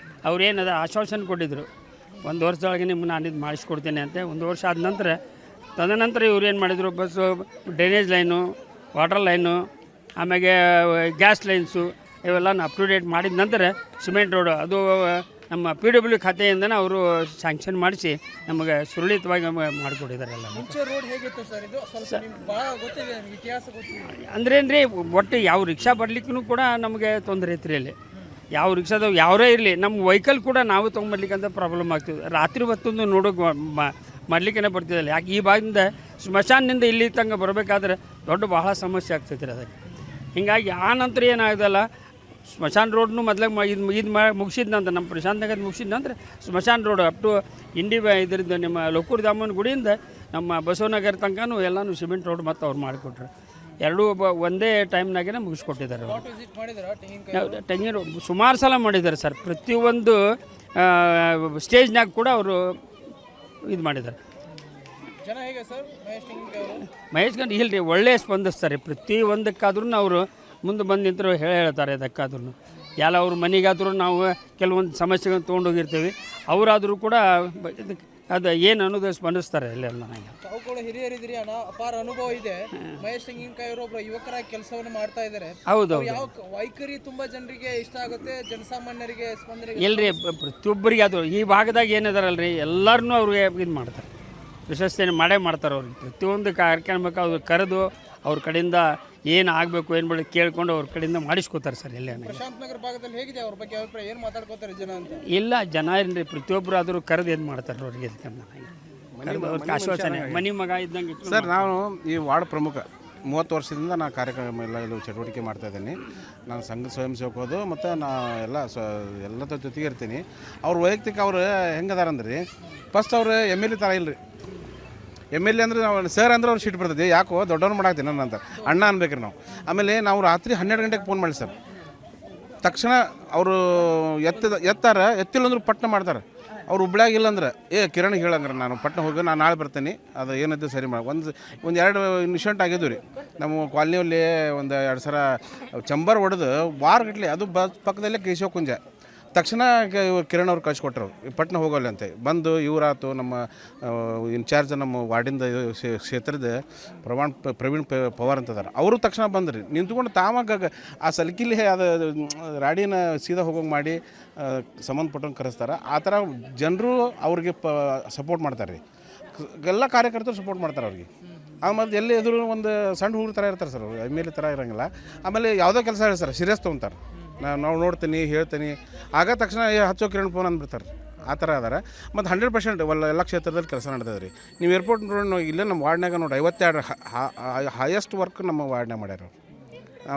Speaker 9: ಅವ್ರೇನದ ಆಶ್ವಾಸನೆ ಕೊಟ್ಟಿದ್ದರು, 1 ವರ್ಷದೊಳಗೆ ನಿಮ್ಮನ್ನು ನಾನು ಇದು ಮಾಡಿಸ್ಕೊಡ್ತೇನೆ ಅಂತ. 1 ವರ್ಷ ಆದ ನಂತರ ತದನಂತರ ಇವ್ರು ಏನು ಮಾಡಿದರು, bus, drainage line, water line, ಆಮೇಲೆ ಗ್ಯಾಸ್ ಲೈನ್ಸು ಇವೆಲ್ಲ ಅಪ್ ಟು ಡೇಟ್ ಮಾಡಿದ ನಂತರ ಸಿಮೆಂಟ್ ರೋಡು ಅದು ನಮ್ಮ PW ಖಾತೆಯಿಂದನೇ ಅವರು ಸ್ಯಾಂಕ್ಷನ್ ಮಾಡಿಸಿ ನಮಗೆ ಸುರಳಿತವಾಗಿ ಮಾಡಿಕೊಟ್ಟಿದ್ದಾರೆ ಎಲ್ಲ.
Speaker 3: ಮುಂಚೆ ರೋಡ್ ಹೇಗಿತ್ತು ಸರ್? ಇದು ಸ್ವಲ್ಪ ನಿಮ್ಗೆ ಭಾಳ ಗೊತ್ತಿದೆ, ನಿಮ್ಗೆ ಇತಿಹಾಸ ಗೊತ್ತಿದೆ.
Speaker 9: ಅಂದ್ರೇನ್ರಿ, ಒಟ್ಟು ಯಾವ ರಿಕ್ಷಾ ಬರ್ಲಿಕ್ಕೂ ಕೂಡ ನಮಗೆ ತೊಂದರೆ ಐತ್ರಿ ಅಲ್ಲಿ. ಯಾವ ರಿಕ್ಷಾದಾಗ ಯಾವರೇ ಇರಲಿ, ನಮ್ಮ ವೆಹಿಕಲ್ ಕೂಡ ನಾವು ತೊಗೊಂಬರ್ಲಿಕ್ಕಂತ ಪ್ರಾಬ್ಲಮ್ ಆಗ್ತಿದೆ. ರಾತ್ರಿ ಹೊತ್ತೊಂದು ನೋಡೋಕೆ ಮಾಡಲಿಕ್ಕೇ ಬರ್ತಿದ್ದಿಲ್ಲ. ಯಾಕೆ ಈ ಭಾಗದಿಂದ ಸ್ಮಶಾನದಿಂದ ಇಲ್ಲಿ ತನಕ ಬರಬೇಕಾದ್ರೆ ದೊಡ್ಡ ಬಹಳ ಸಮಸ್ಯೆ ಆಗ್ತೈತೆ ರೀ ಅದಕ್ಕೆ. ಹೀಗಾಗಿ ಆ ನಂತರ ಏನಾಗೋದಲ್ಲ, ಸ್ಮಶಾನ ರೋಡ್ನು ಮೊದ್ಲಾಗ ಇದು ಮುಗಿಸಿದ ನಂತರ, ನಮ್ಮ ಪ್ರಶಾಂತ್ ನಗರ ಮುಗಿಸಿದ ನಂತರ ಸ್ಮಶಾನ ರೋಡ್ ಅಪ್ ಟು ಇದ್ರದ್ದು ನಿಮ್ಮ ಲೋಕೂರ್ ದಾಮನ ಗುಡಿಯಿಂದ ನಮ್ಮ ಬಸವನಗರ ತನಕನೂ ಎಲ್ಲನೂ ಸಿಮೆಂಟ್ ರೋಡ್ ಮತ್ತು ಅವ್ರು ಮಾಡಿಕೊಟ್ರು. ಎರಡೂ ಒಂದೇ ಟೈಮ್ನಾಗೇ ಮುಗಿಸ್ಕೊಟ್ಟಿದ್ದಾರೆ.
Speaker 3: ವಿಸಿಟ್ ಮಾಡಿದಾರ
Speaker 9: ತೆಂಗಿನ ಸುಮಾರು ಸಲ ಮಾಡಿದ್ದಾರೆ ಸರ್. ಪ್ರತಿಯೊಂದು ಸ್ಟೇಜ್ನಾಗ ಕೂಡ ಅವರು ಇದು ಮಾಡಿದ್ದಾರೆ.
Speaker 3: ಜನ ಹೇಗೆ ಸರ್ ಮಹೇಶ್ ತೆಂಗಿನಕಾಯಿ ಅವರು?
Speaker 9: ಮಹೇಶ್ ಗಂಡು ಇಲ್ರಿ, ಒಳ್ಳೆ ಸ್ಪಂದಿಸ್ತಾರೆ. ಪ್ರತಿಯೊಂದಕ್ಕಾದ್ರೂ ಅವರು ಮುಂದೆ ಬಂದು ನಿಂತರು ಹೇಳ್ತಾರೆ. ಅದಕ್ಕಾದ್ರೂ ಎಲ್ಲ ಅವ್ರ ಮನೆಗಾದ್ರೂ ನಾವು ಕೆಲವೊಂದು ಸಮಸ್ಯೆಗಳನ್ನ ತೊಗೊಂಡೋಗಿರ್ತೀವಿ, ಅವರಾದರೂ ಕೂಡ ಅದು ಏನು ಅನ್ನೋದು ಸ್ಪಂದಿಸ್ತಾರೆ ಇಲ್ಲೆಲ್ಲ. ನನಗೆ
Speaker 3: ತಾವು ಕೂಡ ಹಿರಿಯರಿದ್ದೀರಿ, ಅಪಾರ ಅನುಭವ ಇದೆ. ಮಹೇಶ್ ತೆಂಗಿನಕಾಯಿ ಅವರು ಒಬ್ಬರು ಯುವಕರಾಗಿ ಕೆಲಸವನ್ನು ಮಾಡ್ತಾ ಇದ್ದಾರೆ.
Speaker 9: ಹೌದು.
Speaker 3: ಯಾವ ವೈಖರಿ ತುಂಬಾ ಜನರಿಗೆ ಇಷ್ಟ ಆಗುತ್ತೆ, ಜನಸಾಮಾನ್ಯರಿಗೆ ಸ್ಪಂದನೆ
Speaker 9: ಇಲ್ರಿ, ಪ್ರತಿಯೊಬ್ಬರಿಗೆ ಅದು ಈ ಭಾಗದಾಗ ಏನಿದಾರಲ್ರಿ ಎಲ್ಲರನ್ನೂ ಅವ್ರಿಗೆ ಇದು ಮಾಡ್ತಾರೆ, ಪ್ರಶಸ್ತಿಯನ್ನು ಮಾಡೇ ಮಾಡ್ತಾರೆ. ಅವ್ರಿಗೆ ಪ್ರತಿಯೊಂದು ಕಾರ್ಯಕ್ರಮಕ್ಕೆ ಅವ್ರು ಕರೆದು ಅವ್ರ ಕಡೆಯಿಂದ ಏನು ಆಗಬೇಕು ಏನು ಬೇಡ ಕೇಳ್ಕೊಂಡು ಅವ್ರ ಕಡೆಯಿಂದ ಮಾಡಿಸ್ಕೋತಾರೆ ಸರ್. ಎಲ್ಲೇ
Speaker 3: ಪ್ರಶಾಂತ್ ನಗರ ಭಾಗದಲ್ಲಿ ಹೇಗಿದೆ ಅವ್ರ ಬಗ್ಗೆ ಅಭಿಪ್ರಾಯ, ಏನು ಮಾತಾಡ್ಕೋತಾರೆ ಜನ ಅಂತ?
Speaker 9: ಇಲ್ಲ, ಜನ ಏನ್ರಿ ಪ್ರತಿಯೊಬ್ಬರು ಆದರೂ ಕರೆದು ಏನು ಮಾಡ್ತಾರೆ ಅವ್ರಿಗೆ ಅವ್ರಿಗೆ ಆಶ್ವಾಸನೆ ಮನೆ ಮಗ ಇದ್ದಂಗೆ.
Speaker 10: ಸರ್, ನಾನು ಈ ವಾರ್ಡ್ ಪ್ರಮುಖ 30 ವರ್ಷದಿಂದ ನಾನು ಕಾರ್ಯಕ್ರಮ ಎಲ್ಲ ಇಲ್ಲಿ ಚಟುವಟಿಕೆ ಮಾಡ್ತಾಯಿದ್ದೀನಿ. ನಾನು ಸಂಘ ಸ್ವಯಂ ಸೇವಕೋದು ಮತ್ತು ನಾ ಎಲ್ಲದ ಜೊತೆಗೆ ಇರ್ತೀನಿ. ಅವ್ರ ವೈಯಕ್ತಿಕ ಅವ್ರು ಹೆಂಗದಾರಂದ್ರಿ, ಫಸ್ಟ್ ಅವ್ರು MLA ಥರ ಇಲ್ಲರಿ. MLA ಅಂದ್ರೆ ನಾವು ಸರ್ ಅಂದ್ರೆ ಅವ್ರು ಸಿಟ್ಟು ಬರ್ತದೆ, ಯಾಕೋ ದೊಡ್ಡವ್ರು ಮಾಡಾಕ್ತೀನಿ ನನ್ನ ಅಂತ ಅಣ್ಣ ಅನ್ಬೇಕ್ರಿ ನಾವು. ಆಮೇಲೆ ನಾವು ರಾತ್ರಿ 12 ಗಂಟೆಗೆ ಫೋನ್ ಮಾಡಿ ಸರ್, ತಕ್ಷಣ ಅವರು ಎತ್ತಿಲ್ಲ ಅಂದ್ರೆ ಪಟ್ನ ಮಾಡ್ತಾರೆ. ಅವ್ರು ಹುಬ್ಳ್ಯಾಗ ಇಲ್ಲಂದ್ರೆ ಕಿರಣ್ ಹೇಳಂಗ್ರೆ ನಾನು ಪಟ್ನ ಹೋಗಿ ನಾನು ನಾಳೆ ಬರ್ತೀನಿ, ಅದು ಏನದ್ದು ಸರಿ ಮಾಡಿ. ಒಂದು 2 ಇನ್ಸಿಡೆಂಟ್ ಆಗಿದ್ದು ರೀ ನಮ್ಮ ಕಾಲನಿಯಲ್ಲಿ. ಒಂದು 2 ಸಲ ಚಂಬರ್ ಹೊಡೆದು ವಾರಗಟ್ಟಲೆ, ಅದು ಪಕ್ಕದಲ್ಲೇ ಕೇಶವ ಕುಂಜ. ತಕ್ಷಣ ಕಿರಣ್ ಅವ್ರು ಕಳಿಸ್ಕೊಟ್ರು, ಪಟ್ನ ಹೋಗೋಲ್ಲ ಅಂತ ಬಂದು. ಇವರಾತು ನಮ್ಮ ಇನ್ಚಾರ್ಜ್ ನಮ್ಮ ವಾರ್ಡಿಂದ ಕ್ಷೇತ್ರದ ಪ್ರವೀಣ್ ಪವಾರ್ ಅಂತದಾರ, ಅವರು ತಕ್ಷಣ ಬಂದ್ರಿ ನಿಂತ್ಕೊಂಡು ತಾವಾಗ ಆ ಸಲ್ಕಿಲಿ ಅದು ರಾಡಿನ ಸೀದಾ ಹೋಗೋಂಗೆ ಮಾಡಿ ಸಂಬಂಧಪಟ್ಟಂಗೆ ಕರೆಸ್ತಾರೆ. ಆ ಥರ ಜನರು ಅವ್ರಿಗೆ ಸಪೋರ್ಟ್ ಮಾಡ್ತಾರೆ ರೀ. ಎಲ್ಲ ಕಾರ್ಯಕರ್ತರು ಸಪೋರ್ಟ್ ಮಾಡ್ತಾರೆ ಅವ್ರಿಗೆ. ಆಮೇಲೆ ಎಲ್ಲಿ ಎದುರು ಒಂದು ಸಣ್ಣ ಹುಡುಗರ ಥರ ಇರ್ತಾರೆ ಸರ್, ಅವರು MLA ಥರ ಇರೋಂಗಿಲ್ಲ. ಆಮೇಲೆ ಯಾವುದೋ ಕೆಲಸ ಹೇಳಿ ಸರ್ ಸೀರಿಯಸ್ ತೊಗೊತಾರೆ. ನಾವು ನೋಡ್ತೀನಿ ಹೇಳ್ತೀನಿ, ಆಗ ತಕ್ಷಣ ಹಚ್ಚೋ ಕಿರಣ್ ಫೋನ್ ಅಂದ್ಬಿಡ್ತಾರೆ. ಆ ಥರ ಅದಾರೆ. ಮತ್ತು 100% ಎಲ್ಲ ಕ್ಷೇತ್ರದಲ್ಲಿ ಕೆಲಸ ನಡೆದದೆ ರೀ. ನೀವು ಏರ್ಪೋರ್ಟ್ ನೋಡಿ, ಇಲ್ಲೇ ನಮ್ಮ ವಾರ್ಡ್ನಾಗ ನೋಡಿ 52 ಹೈಯೆಸ್ಟ್ ವರ್ಕ್ ನಮ್ಮ ವಾರ್ಡ್ನಾಗ ಮಾಡ್ಯಾರ.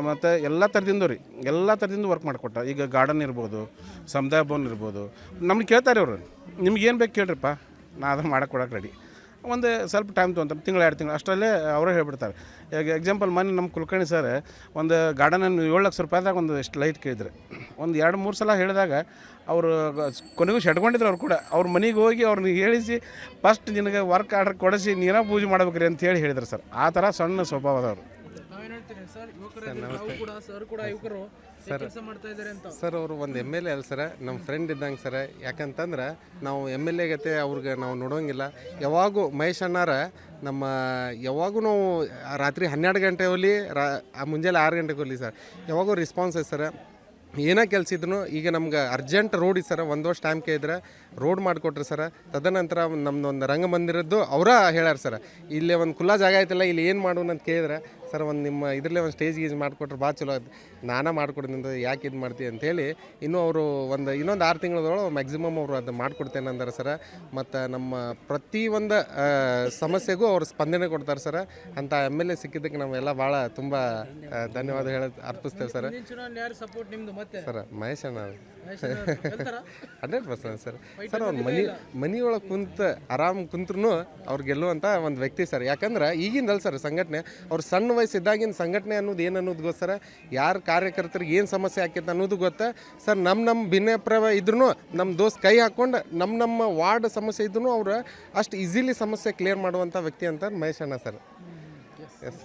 Speaker 10: ಮತ್ತು ಎಲ್ಲ ಥರದಿಂದ ವರ್ಕ್ ಮಾಡಿಕೊಟ್ಟ. ಈಗ ಗಾರ್ಡನ್ ಇರ್ಬೋದು, ಸಮುದಾಯ ಭವನ ಇರ್ಬೋದು. ನಮ್ಗೆ ಕೇಳ್ತಾರೆ ಅವರು, ನಿಮ್ಗೇನು ಬೇಕು ಕೇಳ್ರಿಪ್ಪ, ನಾ ಅದನ್ನು ಮಾಡಕ್ಕೆ ಕೊಡೋಕೆ ರೆಡಿ. ಒಂದು ಸ್ವಲ್ಪ ಟೈಮ್ ತೊಗೊಂತಾರೆ, 1-2 ತಿಂಗಳು ಅಷ್ಟರಲ್ಲೇ ಅವರೇ ಹೇಳ್ಬಿಡ್ತಾರೆ. ಈಗ ಎಕ್ಸಾಂಪಲ್ ಮೊನ್ನೆ ನಮ್ಮ ಕುಲಕರ್ಣಿ ಸರ್ ಒಂದು ಗಾರ್ಡನನ್ನು 7 ಲಕ್ಷ ರೂಪಾಯಿದಾಗ ಒಂದು ಎಷ್ಟು ಲೈಟ್ ಕೇಳಿದ್ರು. ಒಂದು 2-3 ಸಲ ಹೇಳಿದಾಗ ಅವರು ಕೊನೆಗೂ ಶಟ್ಕೊಂಡಿದ್ರು. ಅವ್ರು ಕೂಡ ಅವ್ರ ಮನೆಗೆ ಹೋಗಿ ಅವ್ರನ್ನ ಹೇಳಿಸಿ ಫಸ್ಟ್ ನಿನಗೆ ವರ್ಕ್ ಆರ್ಡರ್ ಕೊಡಿಸಿ ನೀನೇ ಪೂಜೆ ಮಾಡ್ಬೇಕ್ರಿ ಅಂತ ಹೇಳಿದ್ರು ಸರ್. ಆ ಥರ ಸಣ್ಣ ಸ್ವಭಾವದವರು.
Speaker 3: ಹೇಳ್ತೀನಿ ಸರ್, ಯುವಕರಲ್ಲಿ ನಾವು ಕೂಡ ಸರ್ ಕೂಡ ಯುವಕರು ಕೆಲಸ ಮಾಡ್ತಾ ಇದ್ದಾರೆ ಅಂತ.
Speaker 11: ಸರ್ ಅವರು ಒಂದು ಎಮ್ ಎಲ್ ಎ ಅಲ್ಲ ಸರ್, ನಮ್ಮ ಫ್ರೆಂಡ್ ಇದ್ದಂಗೆ ಸರ್. ಯಾಕಂತಂದ್ರೆ ನಾವು ಎಮ್ ಎಲ್ ಎ ಗತೆ ಅವ್ರಿಗೆ ನಾವು ನೋಡೋಂಗಿಲ್ಲ. ಯಾವಾಗೂ ಮಹೇಶ್ ಅಣ್ಣಾರ ನಮ್ಮ ಯಾವಾಗೂ ನಾವು ರಾತ್ರಿ 12 ಗಂಟೆ ಹೋಗಲಿ ಮುಂಜಾನೆ 6 ಗಂಟೆಗೆ ಹೋಗಲಿ ಸರ್, ಯಾವಾಗೂ ರೆಸ್ಪಾನ್ಸ್ ಐತೆ ಸರ್. ಏನೋ ಕೆಲಸ ಇದ್ರು ಈಗ ನಮ್ಗೆ ಅರ್ಜೆಂಟ್ ರೋಡ್ ಇದೆ ಸರ್, 1 ವರ್ಷ ಟೈಮ್ ಕೇಳಿದ್ರೆ ರೋಡ್ ಮಾಡಿಕೊಟ್ರಿ ಸರ್. ತದನಂತರ ನಮ್ದು ಒಂದು ರಂಗಮಂದಿರದ್ದು ಅವರ ಹೇಳ್ಯಾರ ಸರ್, ಇಲ್ಲೇ ಒಂದು ಖುಲ್ಲಾ ಜಾಗ ಐತಲ್ಲ, ಇಲ್ಲಿ ಏನು ಮಾಡೋಣ ಅಂತ ಕೇಳಿದ್ರೆ ಸರ್ ಒಂದು ನಿಮ್ಮ ಇದರಲ್ಲೇ ಒಂದು ಸ್ಟೇಜ್ ಗೀಜ್ ಮಾಡಿಕೊಟ್ರೆ ಭಾಳ ಚಲೋ ಆಯ್ತು. ನಾನೇ ಮಾಡ್ಕೊಡ್ತೀನಿ, ಯಾಕೆ ಇದು ಮಾಡ್ತೀವಿ ಅಂಥೇಳಿ ಇನ್ನೂ ಅವರು ಇನ್ನೊಂದು 6 ತಿಂಗಳದೊಳಗೆ ಮ್ಯಾಕ್ಸಿಮಮ್ ಅವರು ಅದು ಮಾಡಿಕೊಡ್ತೇನೆ ಅಂದಾರೆ ಸರ್. ಮತ್ತು ನಮ್ಮ ಪ್ರತಿಯೊಂದು ಸಮಸ್ಯೆಗೂ ಅವ್ರು ಸ್ಪಂದನೆ ಕೊಡ್ತಾರೆ ಸರ್. ಅಂಥ ಎಮ್ ಎಲ್ ಎ ಸಿಕ್ಕಿದ್ದಕ್ಕೆ ನಾವೆಲ್ಲ ಭಾಳ ತುಂಬ ಧನ್ಯವಾದ ಅರ್ಪಿಸ್ತೇವೆ ಸರ್.
Speaker 3: ಚುನಾವಣೆ ಯಾರು ಸಪೋರ್ಟ್ ನಿಮ್ದು ಮತ್ತೆ?
Speaker 11: ಸರ್ ಮಹೇಶ್ ಅಣ್ಣ
Speaker 3: ಗೆಲ್ತಾರಾ?
Speaker 11: 100% ಸರ್. ಸರ್ ಅವ್ರು ಮನೆಯೊಳಗೆ ಆರಾಮ್ ಕುಂತ್ರು ಅವ್ರು ಗೆಲ್ಲುವಂಥ ಒಂದು ವ್ಯಕ್ತಿ ಸರ್. ಯಾಕಂದ್ರೆ ಈಗಿಂದಲ್ಲ ಸರ್ ಸಂಘಟನೆ, ಅವ್ರು ಸಣ್ಣ ವಯಸ್ಸಿದ್ದಾಗಿನ ಸಂಘಟನೆ ಅನ್ನೋದು ಏನು ಅನ್ನೋದು ಗೊತ್ತರ, ಯಾರು ಕಾರ್ಯಕರ್ತರಿಗೆ ಏನು ಸಮಸ್ಯೆ ಆಕೈತೆ ಅನ್ನೋದು ಗೊತ್ತಾ ಸರ್. ನಮ್ಮ ಭಿನ್ನಾಭಿಪ್ರಾಯ ಇದ್ರೂ ನಮ್ಮ ದೋಸ್ತ್ ಕೈ ಹಾಕ್ಕೊಂಡು ನಮ್ಮ ವಾರ್ಡ್ ಸಮಸ್ಯೆ ಇದ್ರೂ ಅವ್ರು ಅಷ್ಟು ಈಸಿಲಿ ಸಮಸ್ಯೆ ಕ್ಲಿಯರ್ ಮಾಡುವಂಥ ವ್ಯಕ್ತಿ ಅಂತ ಮಹೇಶ್ ಅಣ್ಣ ಸರ್. ಎಸ್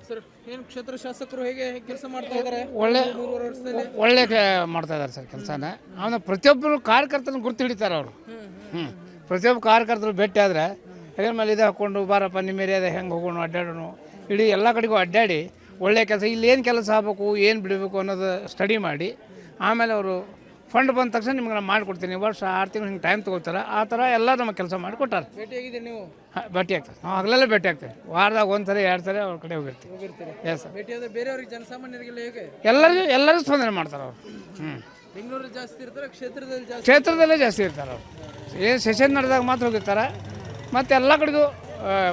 Speaker 3: ಸರ್, ಏನು ಕ್ಷೇತ್ರ ಶಾಸಕರು ಹೇಗೆ ಕೆಲಸ ಮಾಡ್ತಾ ಇದ್ದಾರೆ?
Speaker 9: ಒಳ್ಳೆ ಮಾಡ್ತಾ ಇದ್ದಾರೆ ಸರ್ ಕೆಲಸನ. ಅವನ ಪ್ರತಿಯೊಬ್ಬರು ಕಾರ್ಯಕರ್ತನ ಗುರ್ತು ಹಿಡಿತಾರೆ ಅವರು. ಪ್ರತಿಯೊಬ್ಬ ಕಾರ್ಯಕರ್ತರು ಭೇಟಿ ಆದರೆ ಹೆಗಲ ಮೇಲೆ ಇದು ಹಾಕ್ಕೊಂಡು ಬಾರಪ್ಪ ನಿಮ್ಮ ಏರಿಯಾದ ಹೆಂಗೆ ಹೋಗೋಣ ಅಡ್ಡಾಡೋಣ, ಇಡೀ ಎಲ್ಲ ಕಡೆಗೂ ಅಡ್ಡಾಡಿ ಒಳ್ಳೆಯ ಕೆಲಸ, ಇಲ್ಲಿ ಏನು ಕೆಲಸ ಆಗಬೇಕು ಏನು ಬಿಡಬೇಕು ಅನ್ನೋದು ಸ್ಟಡಿ ಮಾಡಿ ಆಮೇಲೆ ಅವರು ಫಂಡ್ ಬಂದ ತಕ್ಷಣ ನಿಮ್ಗೆ ನಾನು ಮಾಡಿಕೊಡ್ತೀನಿ, ವರ್ಷ 6 ತಿಂಗಳು ಹಿಂಗೆ ಟೈಮ್ ತೊಗೊಳ್ತಾರೆ. ಆ ಥರ ಎಲ್ಲ ನಮ್ಮ ಕೆಲಸ ಮಾಡಿಕೊಟ್ಟಾರೆ.
Speaker 3: ಭೇಟಿಯಾಗಿದ್ದೀರಿ ನೀವು?
Speaker 9: ಭೇಟಿ ಆಗ್ತದೆ, ನಾವು ಹಗಲೆಲ್ಲ ಭೇಟಿ ಆಗ್ತೇವೆ. ವಾರದಾಗ 1 ಸರಿ 2 ಸರಿ ಅವ್ರ ಕಡೆ ಹೋಗಿರ್ತೀವಿ. Yes sir.
Speaker 3: ಭೇಟಿಯಾದ ಬೇರೆಯವ್ರಿಗೆ ಜನಸಾಮಾನ್ಯರಿಗೆಲ್ಲ ಹೇಗೆ?
Speaker 9: ಎಲ್ಲರಿಗೂ ಸ್ಪಂದನೆ ಮಾಡ್ತಾರೆ ಅವರು.
Speaker 3: ಬೆಂಗಳೂರಲ್ಲಿ ಜಾಸ್ತಿ ಇರ್ತಾರೆ,
Speaker 9: ಕ್ಷೇತ್ರದಲ್ಲೇ ಜಾಸ್ತಿ ಇರ್ತಾರೆ ಅವರು. ಏನು ಸೆಷನ್ ನಡೆದಾಗ ಮಾತ್ರ ಹೋಗಿರ್ತಾರೆ, ಮತ್ತು ಎಲ್ಲ ಕಡೆಗೂ